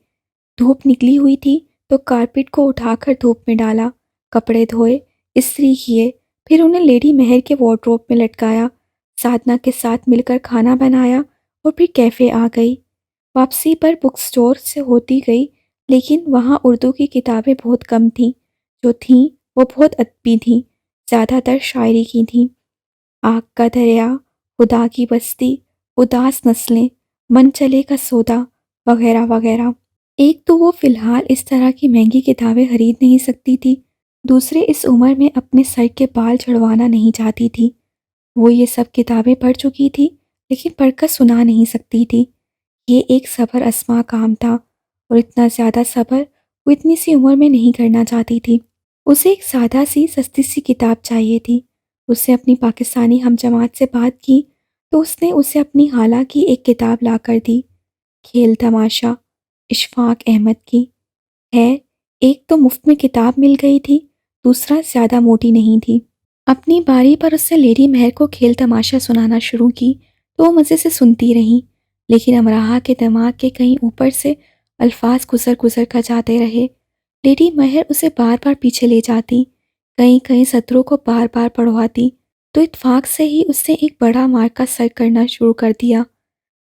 Speaker 1: دھوپ نکلی ہوئی تھی تو کارپیٹ کو اٹھا کر دھوپ میں ڈالا، کپڑے دھوئے، استری کیے، پھر انہیں لیڈی مہر کے وارڈروب میں لٹکایا، سادنا کے ساتھ مل کر کھانا بنایا، اور پھر کیفے آ گئی۔ واپسی پر بک سٹور سے ہوتی گئی، لیکن وہاں اردو کی کتابیں بہت کم تھیں، جو تھیں وہ بہت ادبی تھیں، زیادہ تر شاعری کی تھیں۔ آگ کا دریا، خدا کی بستی، اداس نسلیں، من چلے کا سودا، وغیرہ وغیرہ۔ ایک تو وہ فی الحال اس طرح کی مہنگی کتابیں خرید نہیں سکتی تھی، دوسرے اس عمر میں اپنے سر کے بال جھڑوانا نہیں چاہتی تھی۔ وہ یہ سب کتابیں پڑھ چکی تھی، لیکن پڑھ کر سنا نہیں سکتی تھی۔ یہ ایک صبر آزما کام تھا، اور اتنا زیادہ صبر وہ اتنی سی عمر میں نہیں کرنا چاہتی تھی۔ اسے ایک سادہ سی سستی سی کتاب چاہیے تھی۔ اس نے اپنی پاکستانی ہم جماعت سے بات کی تو اس نے اسے اپنی خالہ کی ایک کتاب لا کر دی، کھیل تماشا، اشفاق احمد کی ہے۔ ایک تو مفت میں کتاب مل گئی تھی، دوسرا زیادہ موٹی نہیں تھی۔ اپنی باری پر اس نے لیڈی مہر کو کھیل تماشا سنانا شروع کی تو وہ مزے سے سنتی رہی، لیکن امراہ کے دماغ کے کہیں اوپر سے الفاظ گزر کر جاتے رہے۔ لیڈی مہر اسے بار بار پیچھے لے جاتی، کہیں کہیں سطروں کو بار بار پڑھواتی، تو اتفاق سے ہی اس نے ایک بڑا مارکا سر کرنا شروع کر دیا۔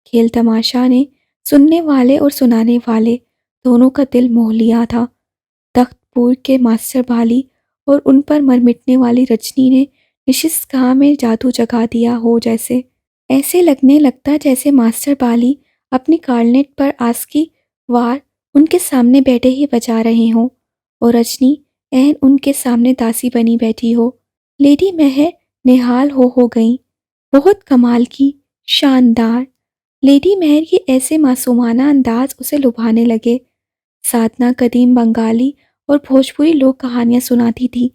Speaker 1: کھیل تماشا نے سننے والے اور سنانے والے دونوں کا دل موہ لیا تھا۔ تخت پور کے ماسٹر بالی اور ان پر مرمٹنے والی رجنی نے نشست گاہ میں جادو جگا دیا ہو، جیسے ایسے لگنے لگتا جیسے ماسٹر بالی اپنی کارنیٹ پر آسکی وار ان کے سامنے بیٹھے ہی بجا رہے ہوں، اور رجنی عین ان کے سامنے داسی بنی بیٹھی ہو۔ لیڈی مہر نہال ہو گئیں۔ بہت کمال کی، شاندار۔ لیڈی مہر کی ایسے معصومانہ انداز اسے لبھانے لگے۔ سادنا قدیم بنگالی اور بھوجپوری لوک کہانیاں سناتی تھی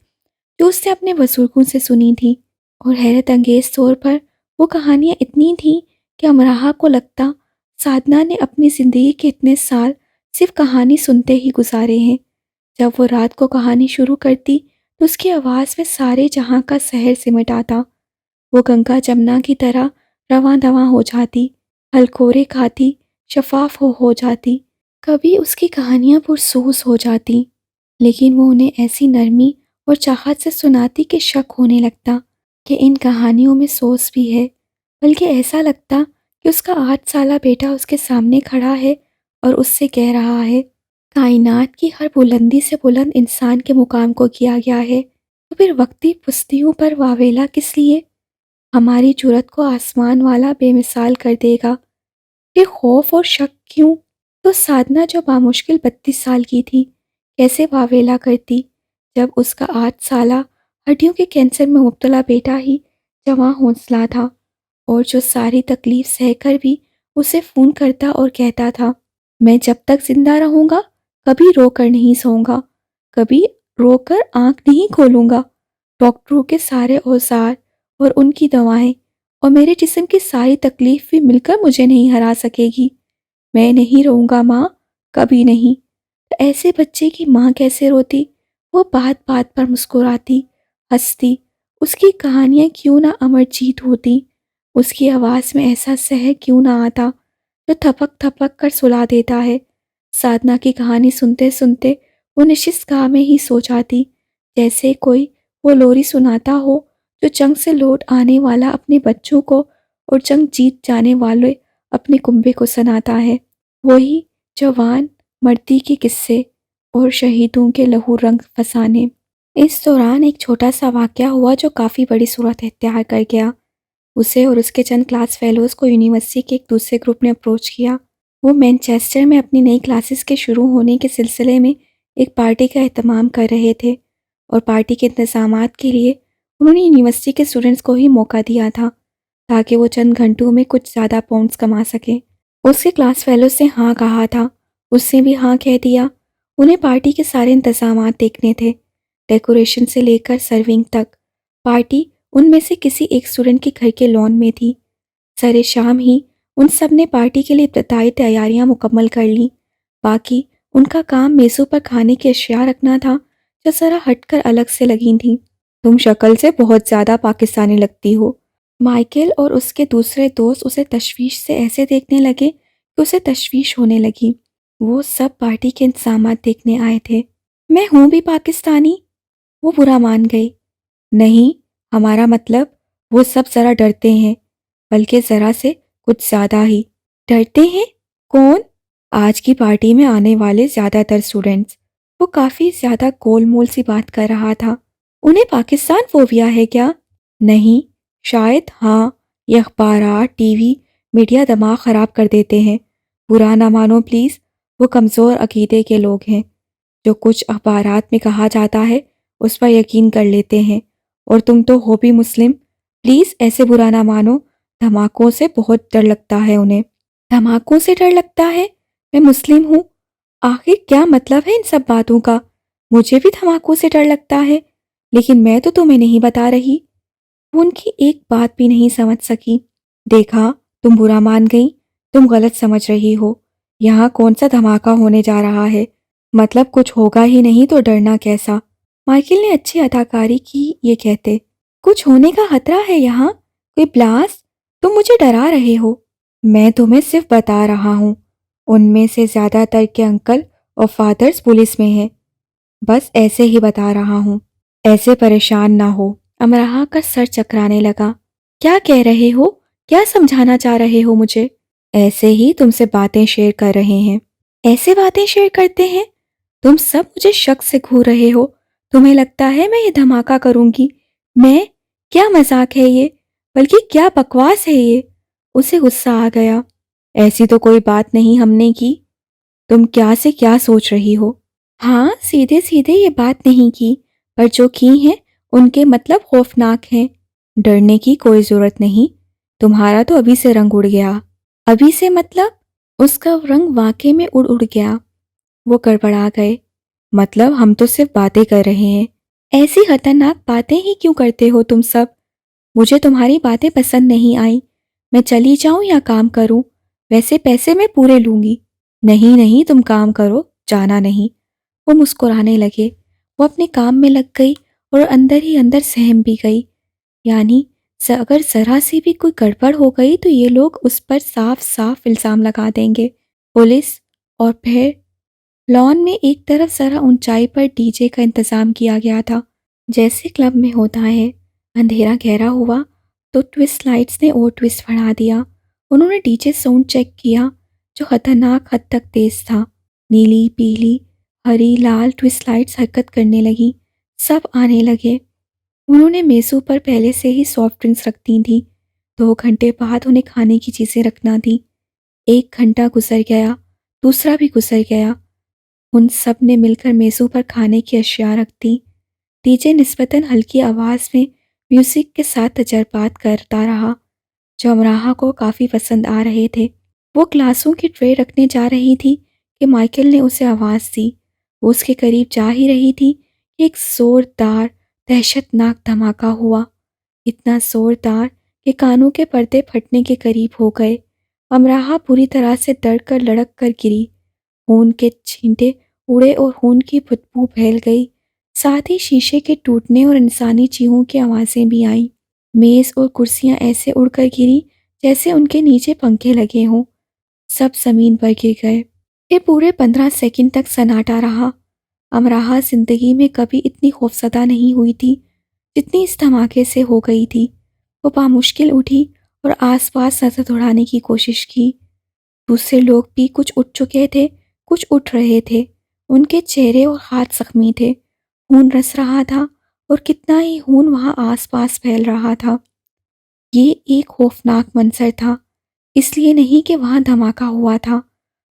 Speaker 1: جو اس نے اپنے بزرگوں سے سنی تھی، اور حیرت انگیز طور پر وہ کہانیاں اتنی تھیں کہ امراہ کو لگتا سادنا نے اپنی زندگی کے اتنے سال صرف کہانی سنتے ہی گزارے ہیں۔ جب وہ رات کو کہانی شروع کرتی تو اس کی آواز میں سارے جہاں کا سحر سمٹ آتا۔ وہ گنگا جمنا کی طرح رواں دواں ہو جاتی، ہلکورے کھاتی، شفاف ہو جاتی۔ کبھی اس کی کہانیاں پرسوز ہو جاتی، لیکن وہ انہیں ایسی نرمی اور چاہت سے سناتی کہ شک ہونے لگتا کہ ان کہانیوں میں سوز بھی ہے، بلکہ ایسا لگتا کہ اس کا 8 سالہ بیٹا اس کے سامنے کھڑا ہے اور اس سے کہہ رہا ہے، کائنات کی ہر بلندی سے بلند انسان کے مقام کو کیا گیا ہے، تو پھر وقتی پستیوں پر واویلا کس لیے؟ ہماری جرت کو آسمان والا بے مثال کر دے گا، یہ خوف اور شک کیوں؟ تو سادھنا جو بامشکل 32 سال کی تھی، کیسے واویلا کرتی جب اس کا 8 سالہ ہڈیوں کے کینسر میں مبتلا بیٹا ہی جواں حوصلہ تھا، اور جو ساری تکلیف سہ کر بھی اسے فون کرتا اور کہتا تھا، میں جب تک زندہ رہوں گا کبھی رو کر نہیں سوؤں گا، کبھی رو کر آنکھ نہیں کھولوں گا، ڈاکٹروں کے سارے اوزار اور ان کی دوائیں اور میرے جسم کی ساری تکلیف بھی مل کر مجھے نہیں ہرا سکے گی، میں نہیں روؤں گا ماں، کبھی نہیں۔ تو ایسے بچے کی ماں کیسے روتی؟ وہ بات بات پر مسکراتی، ہنستی، اس کی کہانیاں کیوں نہ امر جیت ہوتی، اس کی آواز میں ایسا سحر کیوں نہ آتا جو تھپک تھپک کر سلا دیتا ہے۔ سادھنا کی کہانی سنتے سنتے وہ نشست گاہ میں ہی سو جاتی، جیسے کوئی وہ لوری سناتا ہو جو جنگ سے لوٹ آنے والا اپنے بچوں کو اور جنگ جیت جانے والے اپنے کنبے کو سناتا ہے، وہی جوان مردی کے قصے اور شہیدوں کے لہو رنگ فسانے۔ اس دوران ایک چھوٹا سا واقعہ ہوا جو کافی بڑی صورت اختیار کر گیا۔ اسے اور اس کے چند کلاس فیلوز کو یونیورسٹی کے ایک دوسرے گروپ نے اپروچ کیا۔ وہ مینچسٹر میں اپنی نئی کلاسز کے شروع ہونے کے سلسلے میں ایک پارٹی کا اہتمام کر رہے تھے، اور پارٹی کے انتظامات کے لیے انہوں نے یونیورسٹی کے اسٹوڈنٹس کو ہی موقع دیا تھا تاکہ وہ چند گھنٹوں میں کچھ زیادہ پاؤنڈز کما سکیں۔ اس کے کلاس فیلوز نے ہاں کہا تھا، اس نے بھی ہاں کہہ دیا۔ انہیں پارٹی کے سارے انتظامات دیکھنے تھے، ڈیکوریشن سے لے کر سرونگ تک۔ پارٹی ان میں سے کسی ایک اسٹوڈنٹ کے گھر کے لان میں تھی۔ سر شام ہی ان سب نے پارٹی کے لیے ابتدائی تیاریاں مکمل کر لیں، باقی ان کا کام میزوں پر کھانے کی اشیاء رکھنا تھا جو ذرا ہٹ کر الگ سے لگی تھیں۔ تم شکل سے بہت زیادہ پاکستانی لگتی ہو۔ مائیکل اور اس کے دوسرے دوست اسے تشویش سے ایسے دیکھنے لگے کہ اسے تشویش ہونے لگی۔ وہ سب پارٹی کے انتظامات دیکھنے آئے تھے۔ میں ہوں بھی پاکستانی، وہ برا مان گئے۔ نہیں، ہمارا مطلب وہ سب ذرا ڈرتے ہیں، بلکہ ذرا سے کچھ زیادہ ہی ڈرتے ہیں۔ کون؟ آج کی پارٹی میں آنے والے زیادہ تر اسٹوڈنٹس۔ وہ کافی زیادہ گول مول سی بات کر رہا تھا۔ انہیں پاکستان فوبیا ہے کیا؟ نہیں، شاید ہاں، یہ اخبارات، ٹی وی، میڈیا دماغ خراب کر دیتے ہیں۔ برا نہ مانو پلیز، وہ کمزور عقیدے کے لوگ ہیں، جو کچھ اخبارات میں کہا جاتا ہے اس پر یقین کر لیتے ہیں، اور تم تو ہو بھی مسلم۔ پلیز ایسے برا نہ مانو، دھماکوں سے بہت ڈر لگتا ہے انہیں۔ دھماکوں سے ڈر لگتا ہے؟ میں مسلم ہوں، آخر کیا مطلب ہے ان سب باتوں کا؟ مجھے بھی دھماکوں سے ڈر لگتا ہے، لیکن میں تو تمہیں نہیں بتا رہی۔ وہ ان کی ایک بات بھی نہیں سمجھ سکی۔ دیکھا، تم برا مان گئی، تم غلط سمجھ رہی ہو۔ یہاں کون سا دھماکہ ہونے جا رہا ہے؟ مطلب کچھ ہوگا ہی نہیں تو ڈرنا کیسا؟ مائیکل نے اچھی اداکاری کی یہ کہتے۔ کچھ ہونے کا خطرہ ہے یہاں؟ کوئی بلاسٹ؟ تم مجھے ڈرا رہے ہو؟ میں تمہیں صرف بتا رہا ہوں، ان میں سے زیادہ تر کے انکل اور فادرز پولیس میں ہیں، بس ایسے ہی بتا رہا ہوں۔ ایسے پریشان نہ ہو۔ امراہ کا سر چکرانے لگا۔ کیا کہہ رہے ہو؟ کیا سمجھانا چاہ رہے ہو مجھے؟ ایسے ہی تم سے باتیں شیئر کر رہے ہیں۔ ایسے باتیں شیئر کرتے ہیں؟ تم سب مجھے شک سے گھور رہے ہو۔ تمہیں لگتا ہے میں یہ دھماکہ کروں گی؟ میں؟ کیا مذاق ہے یہ؟ بلکہ کیا بکواس ہے یہ؟ اسے غصہ آ گیا۔ ایسی تو کوئی بات نہیں ہم نے کی۔ تم کیا سے کیا سوچ رہی ہو؟ ہاں، سیدھے سیدھے یہ بات نہیں کی، پر جو کی ہیں ان کے مطلب خوفناک ہیں۔ ڈرنے کی کوئی ضرورت نہیں، تمہارا تو ابھی سے رنگ اڑ گیا۔ ابھی سے مطلب؟ اس کا رنگ واقعے میں اڑ گیا۔ وہ گڑبڑا گئے۔ مطلب ہم تو صرف باتیں کر رہے ہیں۔ ایسی خطرناک باتیں ہی کیوں کرتے ہو تم سب؟ مجھے تمہاری باتیں پسند نہیں آئیں۔ میں چلی جاؤں یا کام کروں؟ ویسے پیسے میں پورے لوں گی۔ نہیں نہیں، تم کام کرو، جانا نہیں۔ وہ مسکرانے لگے۔ وہ اپنے کام میں لگ گئی اور اندر ہی اندر سہم بھی گئی، یعنی اگر ذرا سی بھی کوئی گڑبڑ ہو گئی تو یہ لوگ اس پر صاف صاف الزام لگا دیں گے۔ پولیس اور پھر لان میں ایک طرف ذرا اونچائی پر ڈی جے کا انتظام کیا گیا تھا، جیسے کلب میں ہوتا ہے۔ اندھیرا گہرا ہوا تو ٹوسٹ لائٹس نے اور ٹوسٹ بڑھا دیا۔ انہوں نے ڈی جے ساؤنڈ چیک کیا جو خطرناک حد تک تیز تھا۔ نیلی، پیلی، ہری، لال ٹوسٹ لائٹس حرکت کرنے لگیں، سب آنے لگے۔ انہوں نے میزوں پر پہلے سے ہی سافٹ ڈرنکس رکھ دی تھیں۔ 2 گھنٹے بعد انہیں کھانے کی چیزیں رکھنا تھیں۔ 1 گھنٹہ گزر گیا، دوسرا بھی گزر گیا۔ ان سب نے مل کر میزوں پر کھانے کی اشیاء رکھ دی۔ ڈی جے نسبتاً ہلکی آواز میں میوزک کے ساتھ تجربات کرتا رہا، جو امراحہ کو کافی پسند آ رہے تھے۔ وہ گلاسوں کی ٹرے رکھنے جا رہی تھی کہ مائیکل نے اسے آواز دی۔ وہ اس کے قریب جا ہی رہی تھی کہ ایک زوردار، دہشت ناک دھماکہ ہوا، اتنا زوردار کہ کانوں کے پردے پھٹنے کے قریب ہو گئے۔ امراحہ پوری طرح سے ڈر کر لڑک کر گری۔ خون کے چھینٹے اڑے اور خون کی بدبو پھیل گئی، ساتھ ہی شیشے کے ٹوٹنے اور انسانی چیخوں کی آوازیں بھی آئیں۔ میز اور کرسیاں ایسے اڑ کر گری جیسے ان کے نیچے پنکھے لگے ہوں، سب زمین پر گر گئے۔ یہ پورے 15 سیکنڈ تک سناٹا رہا۔ امراحہ زندگی میں کبھی اتنی خوفزدہ نہیں ہوئی تھی جتنی اس دھماکے سے ہو گئی تھی۔ وہ بامشکل اٹھی اور آس پاس نظر دوڑانے کی کوشش کی۔ دوسرے لوگ بھی کچھ اٹھ چکے تھے، کچھ اٹھ رہے تھے۔ ان کے چہرے اور ہاتھ زخمی تھے، خون رس رہا تھا اور کتنا ہی خون وہاں آس پاس پھیل رہا تھا۔ یہ ایک خوفناک منظر تھا، اس لیے نہیں کہ وہاں دھماکہ ہوا تھا،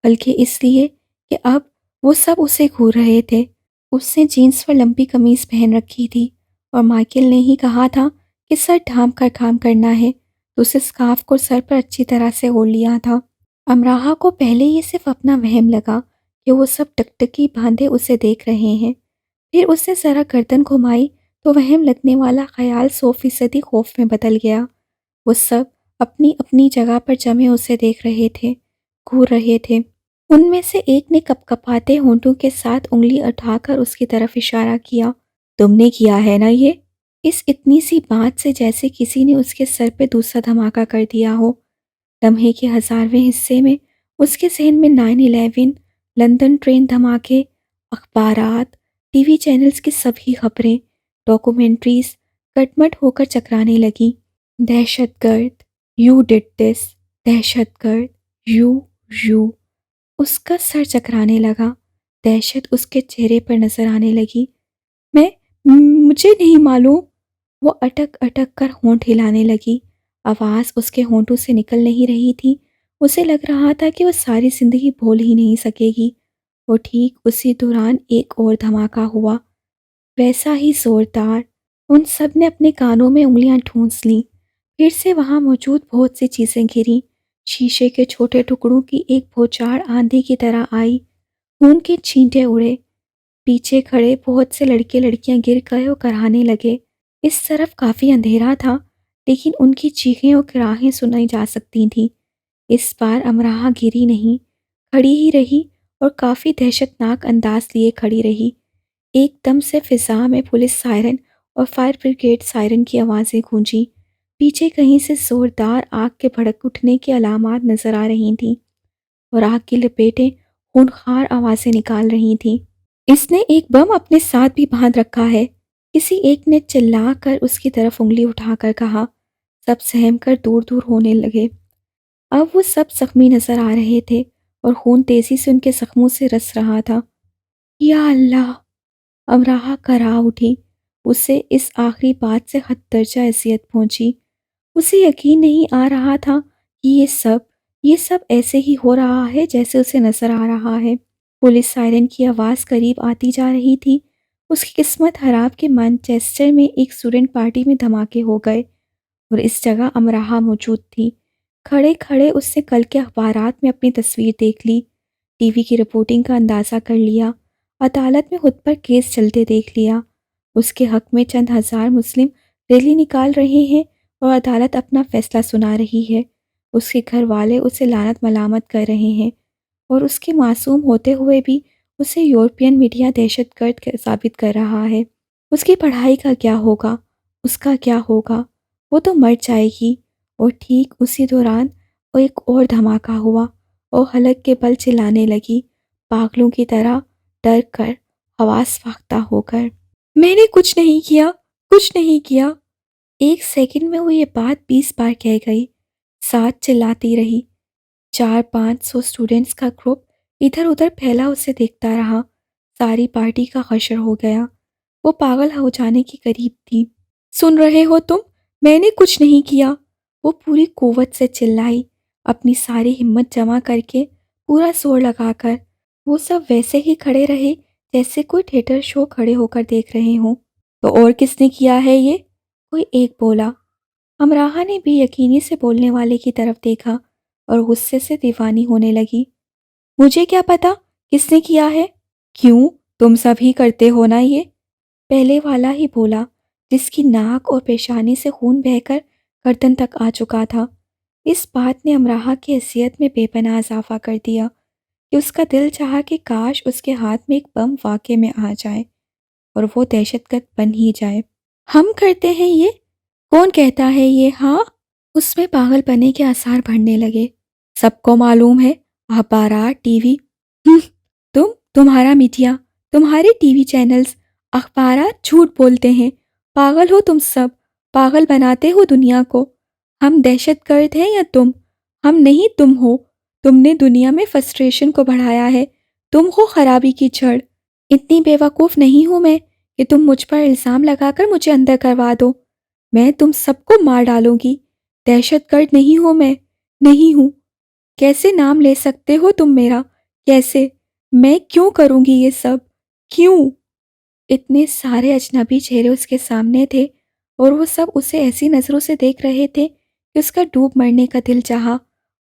Speaker 1: بلکہ اس لیے کہ اب وہ سب اسے گھور رہے تھے۔ اس نے جینس پر لمبی قمیض پہن رکھی تھی اور مائیکل نے ہی کہا تھا کہ سر ڈھانپ کر کام کرنا ہے، تو اسے اسکارف کو سر پر اچھی طرح سے اوڑھ لیا تھا۔ امراحہ کو پہلے یہ صرف اپنا وہم لگا کہ وہ سب ٹکٹکی باندھے اسے دیکھ رہے ہیں، پھر اس نے ذرا گردن گھمائی تو وہم لگنے والا خیال 100% خوف میں بدل گیا۔ وہ سب اپنی اپنی جگہ پر جمے اسے دیکھ رہے تھے، گھور رہے تھے۔ ان میں سے ایک نے کپ کپاتے ہونٹوں کے ساتھ انگلی اٹھا کر اس کی طرف اشارہ کیا۔ تم نے کیا ہے نا یہ؟ اس اتنی سی بات سے جیسے کسی نے اس کے سر پہ دوسرا دھماکہ کر دیا ہو۔ لمحے کے 1000ویں حصے میں اس کے ذہن میں 9/11، لندن ٹرین دھماکے، اخبارات، ٹی وی چینلز کی سبھی خبریں، ڈاکومنٹریز کٹمٹ ہو کر چکرانے لگیں۔ دہشت گرد، یو ڈڈ دس، دہشت گرد، یو۔ اس کا سر چکرانے لگا، دہشت اس کے چہرے پر نظر آنے لگی۔ مجھے نہیں معلوم۔ وہ اٹک اٹک کر ہونٹ ہلانے لگی، آواز اس کے ہونٹوں سے نکل نہیں رہی تھی۔ اسے لگ رہا تھا کہ وہ ساری زندگی بول ہی نہیں سکے گی۔ اور ٹھیک اسی دوران ایک اور دھماکہ ہوا، ویسا ہی زوردار۔ ان سب نے اپنے کانوں میں انگلیاں ٹھونس لیں۔ پھر سے وہاں موجود بہت سی چیزیں گریں، شیشے کے چھوٹے ٹکڑوں کی ایک بھوچاڑ آندھی کی طرح آئی، خون کے چھینٹے اڑے۔ پیچھے کھڑے بہت سے لڑکے لڑکیاں گر گئے اور کراہنے لگے۔ اس طرف کافی اندھیرا تھا، لیکن ان کی چیخیں اور کراہیں سنائی جا سکتی تھیں۔ اس بار امراحہ گری نہیں، کھڑی ہی رہی اور کافی دہشت ناک انداز لیے کھڑی رہی۔ ایک دم سے فضا میں پولیس سائرن اور فائر بریگیڈ سائرن کی آوازیں گونجیں۔ پیچھے کہیں سے زوردار آگ کے بھڑک اٹھنے کی علامات نظر آ رہی تھیں اور آگ کی لپیٹیں خونخوار آوازیں نکال رہی تھیں۔ اس نے ایک بم اپنے ساتھ بھی باندھ رکھا ہے، کسی ایک نے چلا کر اس کی طرف انگلی اٹھا کر کہا۔ سب سہم کر دور دور ہونے لگے۔ اب وہ سب زخمی نظر آ رہے تھے اور خون تیزی سے ان کے زخموں سے رس رہا تھا۔ یا اللہ! امراحہ کرا اٹھی۔ اسے اس آخری بات سے حد درجہ اذیت پہنچی۔ اسے یقین نہیں آ رہا تھا کہ یہ سب ایسے ہی ہو رہا ہے جیسے اسے نظر آ رہا ہے۔ پولیس سائرن کی آواز قریب آتی جا رہی تھی۔ اس کی قسمت خراب کہ مانچسٹر میں ایک اسٹوڈنٹ پارٹی میں دھماکے ہو گئے اور اس جگہ امراحہ موجود تھی۔ کھڑے کھڑے اس نے کل کے اخبارات میں اپنی تصویر دیکھ لی، ٹی وی کی رپورٹنگ کا اندازہ کر لیا، عدالت میں خود پر کیس چلتے دیکھ لیا۔ اس کے حق میں چند ہزار مسلم ریلی نکال رہے ہیں اور عدالت اپنا فیصلہ سنا رہی ہے۔ اس کے گھر والے اسے لعنت ملامت کر رہے ہیں اور اس کے معصوم ہوتے ہوئے بھی اسے یورپین میڈیا دہشت گرد ثابت کر رہا ہے۔ اس کی پڑھائی کا کیا ہوگا؟ اس کا کیا ہوگا؟ وہ تو مر جائے گی۔ اور ٹھیک اسی دوران وہ ایک اور دھماکہ ہوا اور حلق کے بل چلانے لگی، پاگلوں کی طرح، ڈر کر، حواس فاختہ ہو کر۔ میں نے کچھ نہیں کیا، کچھ نہیں کیا۔ ایک سیکنڈ میں وہ یہ بات 20 بار کہہ گئی، ساتھ چلاتی رہی۔ 400-500 اسٹوڈنٹس کا گروپ ادھر ادھر پھیلا اسے دیکھتا رہا۔ ساری پارٹی کا حشر ہو گیا۔ وہ پاگل ہو جانے کے قریب تھی۔ سن رہے ہو تم؟ میں نے کچھ نہیں کیا، وہ پوری قوت سے چلائی، اپنی ساری ہمت جمع کر کے، پورا زور لگا کر۔ وہ سب ویسے ہی کھڑے رہے جیسے کوئی تھیٹر شو کھڑے ہو کر دیکھ رہے ہوں۔ تو اور کس نے کیا ہے یہ؟ کوئی ایک بولا۔ امراحہ نے بھی یقینی سے بولنے والے کی طرف دیکھا اور غصے سے دیوانی ہونے لگی۔ مجھے کیا پتا کس نے کیا ہے؟ کیوں؟ تم سب ہی کرتے ہو نا یہ؟ پہلے والا ہی بولا، جس کی ناک اور پیشانی سے خون بہہ کر گردن تک آ چکا تھا۔ اس بات نے امراحہ کی حیثیت میں بے پناہ اضافہ کر دیا کہ اس کا دل چاہا کہ کاش اس کے ہاتھ میں ایک بم واقع میں آ جائے اور وہ دہشت گرد بن ہی جائے۔ ہم کرتے ہیں یہ؟ کون کہتا ہے یہ؟ ہاں؟ اس میں پاگل پنے کے آثار بڑھنے لگے۔ سب کو معلوم ہے، اخبارات، ٹی وی، تمہارا میڈیا، تمہارے ٹی وی چینلز، اخبارات جھوٹ بولتے ہیں۔ پاگل ہو تم سب، پاگل بناتے ہو دنیا کو۔ ہم دہشت گرد ہیں یا تم؟ ہم نہیں، تم ہو۔ تم نے دنیا میں فرسٹریشن کو بڑھایا ہے، تم ہو خرابی کی جڑ۔ اتنی بے وقوف نہیں ہوں میں کہ تم مجھ پر الزام لگا کر مجھے اندر کروا دو۔ میں تم سب کو مار ڈالوں گی۔ دہشت گرد نہیں ہوں میں، نہیں ہوں۔ کیسے نام لے سکتے ہو تم میرا؟ کیسے؟ میں کیوں کروں گی یہ سب؟ کیوں؟ اتنے سارے اجنبی چہرے اس کے سامنے تھے اور وہ سب اسے ایسی نظروں سے دیکھ رہے تھے کہ اس کا ڈوب مرنے کا دل چاہا،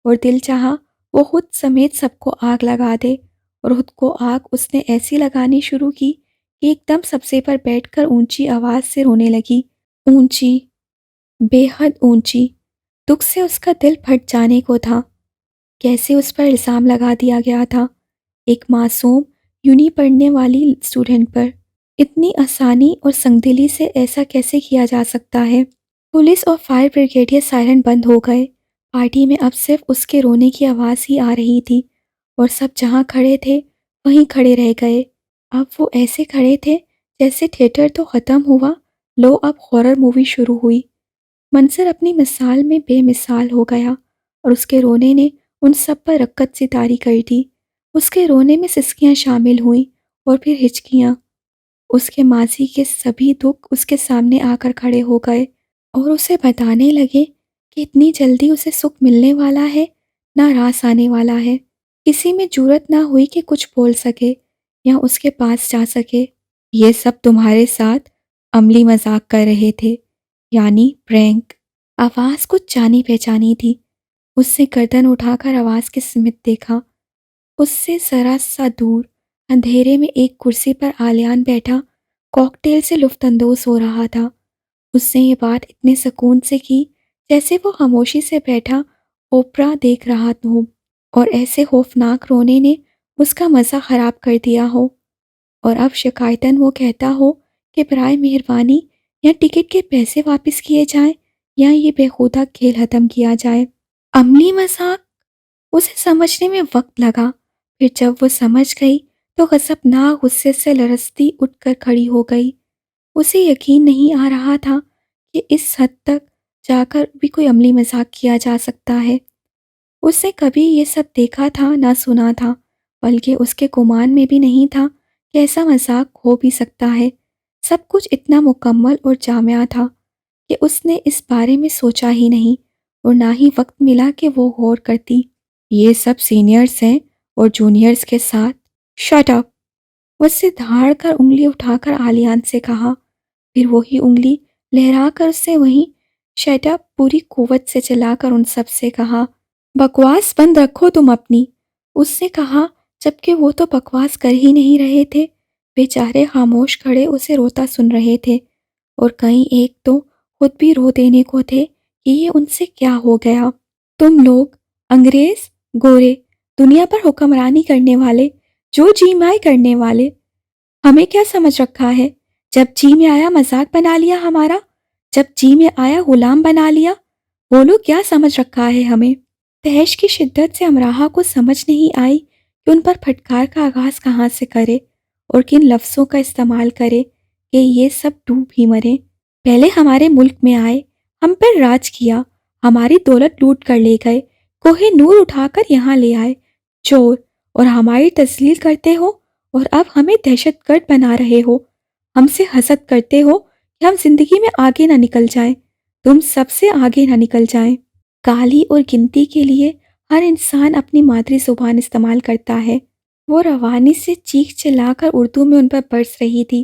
Speaker 1: اور دل چاہا وہ خود سمیت سب کو آگ لگا دے، اور خود کو آگ اس نے ایسی لگانی شروع کی کہ ایک دم سبزے پر بیٹھ کر اونچی آواز سے رونے لگی، اونچی، بے حد اونچی۔ دکھ سے اس کا دل پھٹ جانے کو تھا۔ کیسے اس پر الزام لگا دیا گیا تھا، ایک معصوم یونی پڑھنے والی اسٹوڈنٹ پر؟ اتنی آسانی اور سنگدلی سے ایسا کیسے کیا جا سکتا ہے؟ پولیس اور فائر بریگیڈیئر سائرن بند ہو گئے۔ پارٹی میں اب صرف اس کے رونے کی آواز ہی آ رہی تھی، اور سب جہاں کھڑے تھے وہیں کھڑے رہ گئے۔ اب وہ ایسے کھڑے تھے جیسے تھیٹر تو ختم ہوا، لو اب ہارر مووی شروع ہوئی۔ منظر اپنی مثال میں بے مثال ہو گیا، اور اس کے رونے نے ان سب پر رقت سی طاری کر دی۔ اس کے رونے میں سسکیاں شامل ہوئیں اور پھر ہچکیاں۔ اس کے ماضی کے سبھی دکھ اس کے سامنے آ کر کھڑے ہو گئے اور اسے بتانے لگے کہ اتنی جلدی اسے سکھ ملنے والا ہے، نہ راس آنے والا ہے۔ کسی میں جرأت نہ ہوئی کہ کچھ بول سکے یا اس کے پاس جا سکے۔ یہ سب تمہارے ساتھ عملی مذاق کر رہے تھے، یعنی پرینک۔ آواز کچھ جانی پہچانی تھی۔ اس سے گردن اٹھا کر آواز کی سمت دیکھا۔ اس سے ذرا سا دور اندھیرے میں ایک کرسی پر آلیان بیٹھا کوکٹیل سے لطف اندوز ہو رہا تھا۔ اس نے یہ بات اتنے سکون سے کی جیسے وہ خاموشی سے بیٹھا اوپرا دیکھ رہا ہو، اور ایسے خوفناک رونے نے اس کا مزہ خراب کر دیا ہو، اور اب شکایتاً وہ کہتا ہو کہ برائے مہربانی یا ٹکٹ کے پیسے واپس کیے جائیں یا یہ بیہودہ کھیل ختم کیا جائے۔ عملی مذاق؟ اسے سمجھنے میں وقت لگا، پھر جب وہ سمجھ گئی تو غضبناک غصے سے لرزتی اٹھ کر کھڑی ہو گئی۔ اسے یقین نہیں آ رہا تھا کہ اس حد تک جا کر بھی کوئی عملی مذاق کیا جا سکتا ہے۔ اس نے کبھی یہ سب دیکھا تھا نہ سنا تھا، بلکہ اس کے گمان میں بھی نہیں تھا کہ ایسا مذاق ہو بھی سکتا ہے۔ سب کچھ اتنا مکمل اور جامع تھا کہ اس نے اس بارے میں سوچا ہی نہیں، اور نہ ہی وقت ملا کہ وہ غور کرتی۔ یہ سب سینئرز ہیں اور جونیئرز کے ساتھ۔ Shut up! اس سے دھاڑ کر انگلی اٹھا کر آلیان سے کہا، پھر وہی انگلی لہرا کر اس سے وہیں شٹ اپ پوری قوت سے چلا کر ان سب سے کہا، بکواس بند رکھو تم اپنی۔ اس نے کہا جبکہ وہ تو بکواس کر ہی نہیں رہے تھے۔ بیچارے خاموش کھڑے اسے روتا سن رہے تھے، اور کہیں ایک تو خود بھی رو دینے کو تھے کہ یہ ان سے کیا ہو گیا۔ تم لوگ انگریز، گورے، دنیا پر حکمرانی کرنے والے، جو جی میں آئے کرنے والے، ہمیں کیا سمجھ رکھا ہے؟ جب جی میں آیا مذاق بنا لیا ہمارا۔ جب جی میں آیا غلام بنا لیا، بولو کیا سمجھ رکھا ہے ہمیں؟ تحش کی شدت سے امراحہ کو سمجھ نہیں آئی کہ ان پر پھٹکار کا آغاز کہاں سے کرے اور کن لفظوں کا استعمال کرے کہ یہ سب ڈوب ہی مرے۔ پہلے ہمارے ملک میں آئے، ہم پر راج کیا، ہماری دولت لوٹ کر لے گئے، کوہ نور اٹھا کر یہاں لے آئے چور، اور ہماری تذلیل کرتے ہو اور اب ہمیں دہشت گرد بنا رہے ہو۔ ہم سے حسد کرتے ہو کہ ہم زندگی میں آگے نہ نکل جائیں، تم سب سے آگے نہ نکل جائیں۔ کالی اور گنتی کے لیے ہر انسان اپنی مادری زبان استعمال کرتا ہے۔ وہ روانی سے چیخ چلا کر اردو میں ان پر برس رہی تھی۔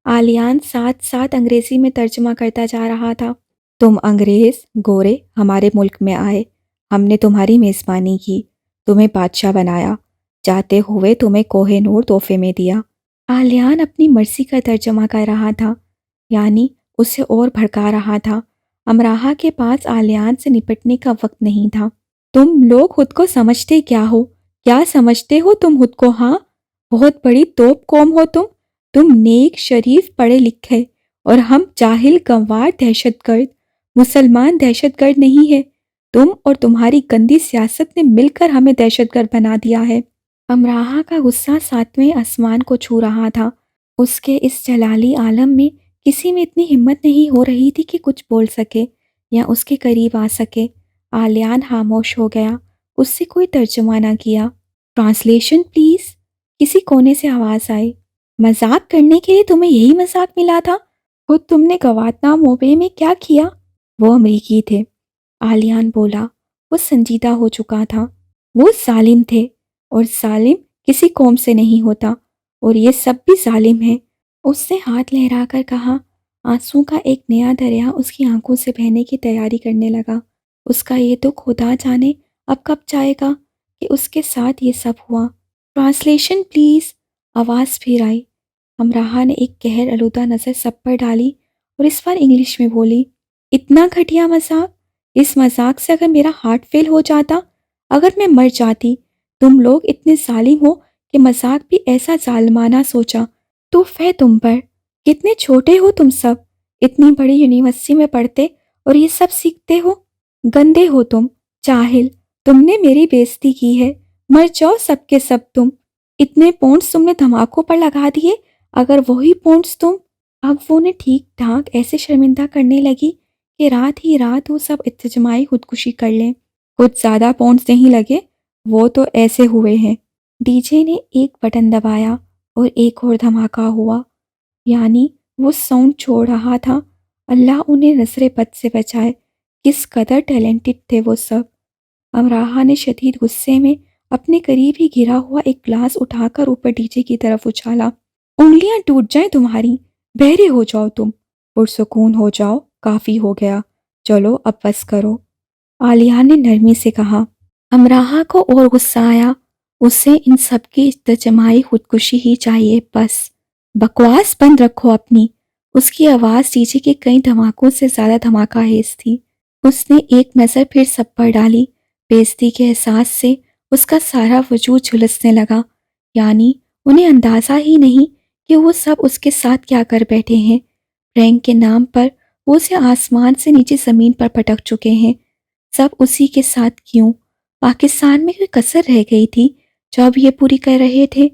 Speaker 1: آلیان ساتھ ساتھ انگریزی میں ترجمہ کرتا جا رہا تھا۔ تم انگریز گورے ہمارے ملک میں آئے، ہم نے تمہاری میزبانی کی، تمہیں بادشاہ بنایا، جاتے ہوئے تمہیں کوہ نور تحفے میں دیا۔ آلیان اپنی مرضی کا ترجمہ کر رہا تھا، یعنی اسے اور بھڑکا رہا تھا۔ امراحہ کے پاس آلیان سے نپٹنے کا وقت نہیں تھا۔ تم لوگ خود کو سمجھتے کیا سمجھتے ہو تم خود کو؟ ہاں، بہت بڑی توپ قوم ہو تم نیک شریف پڑھے لکھے، اور ہم جاہل گنوار دہشت گرد۔ مسلمان دہشت گرد نہیں ہے، تم اور تمہاری گندی سیاست نے مل کر ہمیں دہشت گرد بنا دیا ہے۔ امراحہ کا غصہ ساتویں آسمان کو چھو رہا تھا۔ اس کے اس جلالی عالم میں کسی میں اتنی ہمت نہیں ہو رہی تھی کہ کچھ بول سکے یا اس کے قریب آ سکے۔ آلیان خاموش ہو گیا، اس سے کوئی ترجمہ نہ کیا۔ ٹرانسلیشن پلیز، کسی کونے سے آواز آئی۔ مذاق کرنے کے لیے تمہیں یہی مذاق ملا تھا؟ خود تم نے گوانتانامو میں کیا کیا؟ وہ امریکی تھے، آلیان بولا۔ وہ سنجیدہ ہو چکا تھا۔ وہ ظالم تھے، اور ظالم کسی قوم سے نہیں ہوتا، اور یہ سب بھی ظالم ہیں۔ اس نے ہاتھ لہرا کر کہا۔ آنسوں کا ایک نیا دریا اس کی آنکھوں سے بہنے کی تیاری کرنے لگا۔ اس کا یہ دکھ خدا جانے اب کب جائے گا کہ اس کے ساتھ یہ سب ہوا۔ ٹرانسلیشن پلیز، آواز پھر آئی۔ امراحہ نے ایک قہر آلودہ نظر سب پر ڈالی اور اس بار انگلش میں بولی، اتنا گھٹیا مذاق! اس مذاق سے اگر میرا ہارٹ فیل ہو جاتا، اگر میں مر جاتی۔ تم لوگ اتنے ظالم ہو کہ مذاق بھی ایسا ظالمانہ سوچا۔ توف ہے تم پر، کتنے چھوٹے ہو تم سب، اتنی بڑی یونیورسٹی میں پڑھتے اور یہ سب سیکھتے ہو۔ گندے ہو تم، جاہل، تم نے میری بےزتی کی ہے، مر جاؤ سب کے سب تم۔ اتنے پونڈز تم نے دھماکوں پر لگا دیے، اگر وہی پونڈز تم۔ اب وہ انہیں ٹھیک ٹھاک ایسے شرمندہ کرنے لگی کہ رات ہی رات وہ سب اجتماعی خودکشی کر لیں۔ کچھ زیادہ پونڈز نہیں لگے، وہ تو ایسے ہوئے ہیں۔ ڈی جے نے ایک بٹن دبایا اور ایک اور دھماکہ ہوا، یعنی وہ ساؤنڈ چھوڑ رہا تھا۔ اللہ انہیں نظر بد سے بچائے، کس قدر ٹیلنٹڈ تھے وہ سب۔ امراحہ نے شدید غصے میں اپنے قریب ہی گرا ہوا ایک گلاس اٹھا کر اوپر ڈی جے کی طرف اچھالا۔ انگلیاں ٹوٹ جائیں تمہاری، بہرے ہو جاؤ تم، پرسکون ہو جاؤ، کافی ہو گیا، چلو اب بس کرو، آلیان نے نرمی سے کہا۔ امراحہ کو اور غصہ آیا، اسے ان سب کی اجتماعی خودکشی ہی چاہیے، بس بکواس بند رکھو اپنی۔ اس کی آواز ڈی جے کے کئی دھماکوں سے زیادہ دھماکہ خیز تھی۔ اس نے ایک نظر پھر سب پر ڈالی، بےزتی کے احساس سے اس کا سارا وجود جھلسنے لگا، یعنی انہیں اندازہ ہی نہیں کہ وہ سب اس کے ساتھ کیا کر بیٹھے ہیں۔ رینک کے نام پر وہ اسے آسمان سے نیچے زمین پر پٹک چکے ہیں۔ سب اسی کے ساتھ کیوں؟ پاکستان میں کوئی کسر رہ گئی تھی جو اب یہ پوری کر رہے تھے؟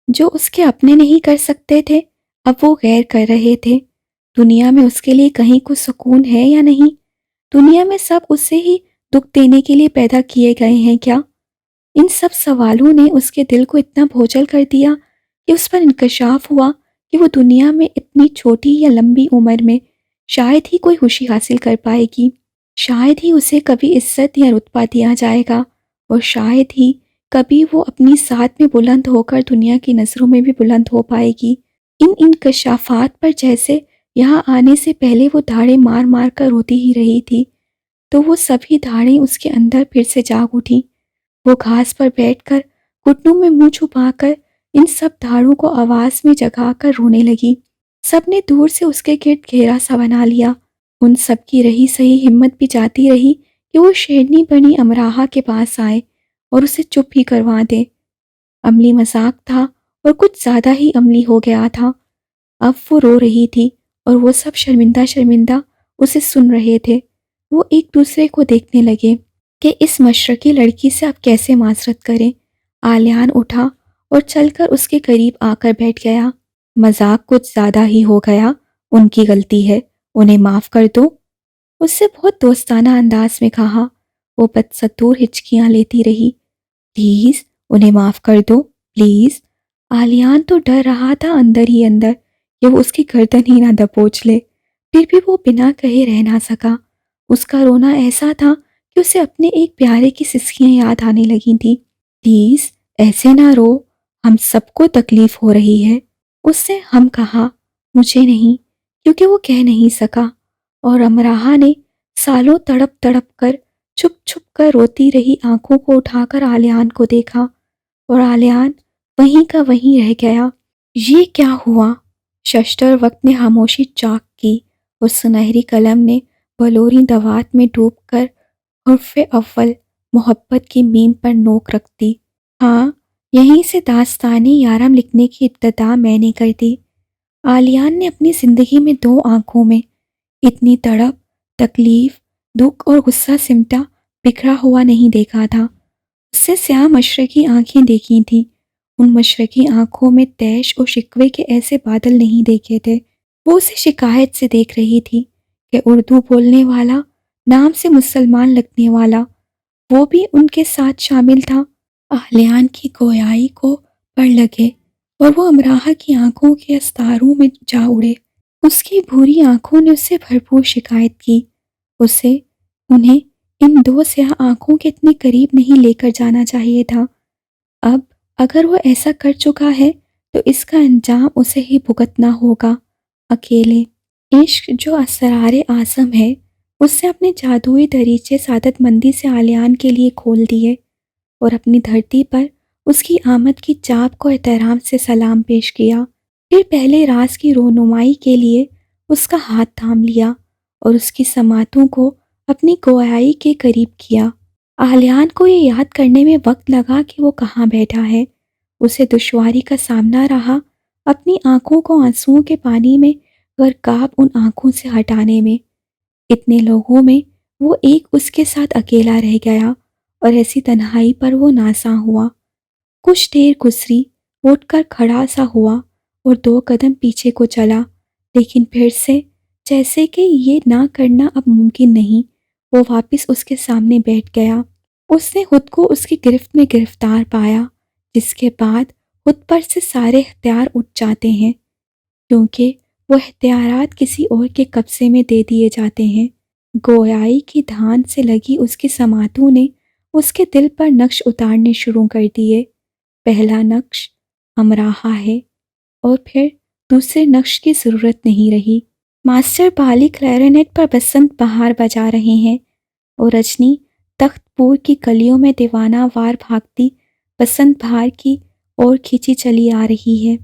Speaker 1: جو اس کے اپنے نہیں کر سکتے تھے، اب وہ غیر کر رہے تھے۔ دنیا میں اس کے لیے کہیں کوئی سکون ہے یا نہیں؟ دنیا میں سب اسے ہی دکھ دینے کے لیے پیدا کیے گئے ہیں کیا؟ ان سب سوالوں نے اس کے دل کو اتنا بوجھل کر دیا کہ اس پر انکشاف ہوا کہ وہ دنیا میں اتنی چھوٹی یا لمبی عمر میں شاید ہی کوئی خوشی حاصل کر پائے گی، شاید ہی اسے کبھی عزت یا رتبہ دیا جائے گا، اور شاید ہی کبھی وہ اپنی ذات میں بلند ہو کر دنیا کی نظروں میں بھی بلند ہو پائے گی۔ ان انکشافات پر جیسے یہاں آنے سے پہلے وہ دھاڑیں مار مار کر روتی ہی رہی تھی، تو وہ سبھی دھاڑیں اس کے اندر پھر سے جاگ اٹھیں۔ وہ گھاس پر بیٹھ کر گھٹنوں میں منہ چھپا کر ان سب دھاڑوں کو آواز میں جگا کر رونے لگی۔ سب نے دور سے اس کے گرد گھیرا سا بنا لیا۔ ان سب کی رہی سہی ہمت بھی جاتی رہی کہ وہ شیرنی بنی امراحہ کے پاس آئے اور اسے چپ ہی کروا دے۔ عملی مذاق تھا اور کچھ زیادہ ہی عملی ہو گیا تھا۔ اب وہ رو رہی تھی اور وہ سب شرمندہ شرمندہ اسے سن رہے تھے۔ وہ ایک دوسرے کو دیکھنے لگے کہ اس مشرقی لڑکی سے اب کیسے معذرت کریں۔ آلیان اٹھا اور چل کر اس کے قریب آ کر بیٹھ گیا۔ مذاق کچھ زیادہ ہی ہو گیا، ان کی غلطی ہے، انہیں معاف کر دو، اس سے بہت دوستانہ انداز میں کہا۔ وہ بدستور ہچکیاں لیتی رہی۔ پلیز انہیں معاف کر دو، پلیز۔ آلیان تو ڈر رہا تھا اندر ہی اندر کہ وہ اس کی گردن ہی نہ دبوچ لے، پھر بھی وہ بنا کہے رہ نہ سکا۔ اس کا رونا ایسا تھا کہ اسے اپنے ایک پیارے کی سسکیاں یاد آنے لگی تھیں۔ پلیز ایسے نہ رو، ہم سب کو تکلیف ہو رہی ہے، اس سے ہم کہا، مجھے نہیں، کیونکہ وہ کہہ نہیں سکا۔ اور امراحہ نے سالوں تڑپ تڑپ کر چھپ چھپ کر روتی رہی آنکھوں کو اٹھا کر آلیان کو دیکھا، اور آلیان وہیں کا وہیں رہ گیا۔ یہ کیا ہوا؟ ششتر وقت نے خاموشی چاک کی اور سنہری قلم نے بلوری دوات میں ڈوب کر حرف اول محبت کی میم پر نوک رکھ دی۔ ہاں، یہیں سے داستانی یارم لکھنے کی ابتدا میں نے کر دی۔ آلیان نے اپنی زندگی میں دو آنکھوں میں اتنی تڑپ، تکلیف، دکھ اور غصہ سمٹا بکھرا ہوا نہیں دیکھا تھا۔ اس سے سیاہ مشرقی آنکھیں دیکھی تھیں، ان مشرقی آنکھوں میں طیش اور شکوے کے ایسے بادل نہیں دیکھے تھے۔ وہ اسے شکایت سے دیکھ رہی تھی کہ اردو بولنے والا، نام سے مسلمان لگنے والا، وہ بھی ان کے ساتھ شامل تھا۔ آلیان کی گویائی کو پڑھ لگے اور وہ امراحہ کی آنکھوں کے استاروں میں جا اڑے۔ اس کی بھوری آنکھوں نے اس سے بھرپور شکایت کی۔ اسے انہیں ان دو سیاہ آنکھوں کے اتنے قریب نہیں لے کر جانا چاہیے تھا۔ اب اگر وہ ایسا کر چکا ہے تو اس کا انجام اسے ہی بھگتنا ہوگا، اکیلے۔ عشق جو اسرار اعظم ہے، اس سے اپنے جادوئی دریچے سعادت مندی سے آلیان کے لیے کھول دیے اور اپنی دھرتی پر اس کی آمد کی چاپ کو احترام سے سلام پیش کیا۔ پھر پہلے راز کی رونمائی کے لیے اس کا ہاتھ تھام لیا اور اس کی سماعتوں کو اپنی گویائی کے قریب کیا۔ آلیان کو یہ یاد کرنے میں وقت لگا کہ وہ کہاں بیٹھا ہے۔ اسے دشواری کا سامنا رہا اپنی آنکھوں کو آنسوؤں کے پانی میں غرقاب ان آنکھوں سے ہٹانے میں۔ اتنے لوگوں میں وہ ایک اس کے ساتھ اکیلا رہ گیا اور ایسی تنہائی پر وہ ناساں ہوا۔ کچھ دیر گزری، اٹھ کر کھڑا سا ہوا اور 2 قدم پیچھے کو چلا، لیکن پھر سے جیسے کہ یہ نہ کرنا اب ممکن نہیں، وہ واپس اس کے سامنے بیٹھ گیا۔ اس نے خود کو اس کی گرفت میں گرفتار پایا، جس کے بعد خود پر سے سارے اختیار اٹھ جاتے ہیں، کیونکہ وہ اختیارات کسی اور کے قبضے میں دے دیے جاتے ہیں۔ گویائی کی دھان سے لگی اس کی سماعتوں نے اس کے دل پر نقش اتارنے شروع کر دیے۔ پہلا نقش امراحہ ہے، اور پھر دوسرے نقش کی ضرورت نہیں رہی۔ ماسٹر بالی کلیرینٹ پر بسنت بہار بجا رہے ہیں اور رجنی تخت پور کی گلیوں میں دیوانہ وار بھاگتی بسنت بہار کی اور کھینچی چلی آ رہی ہے۔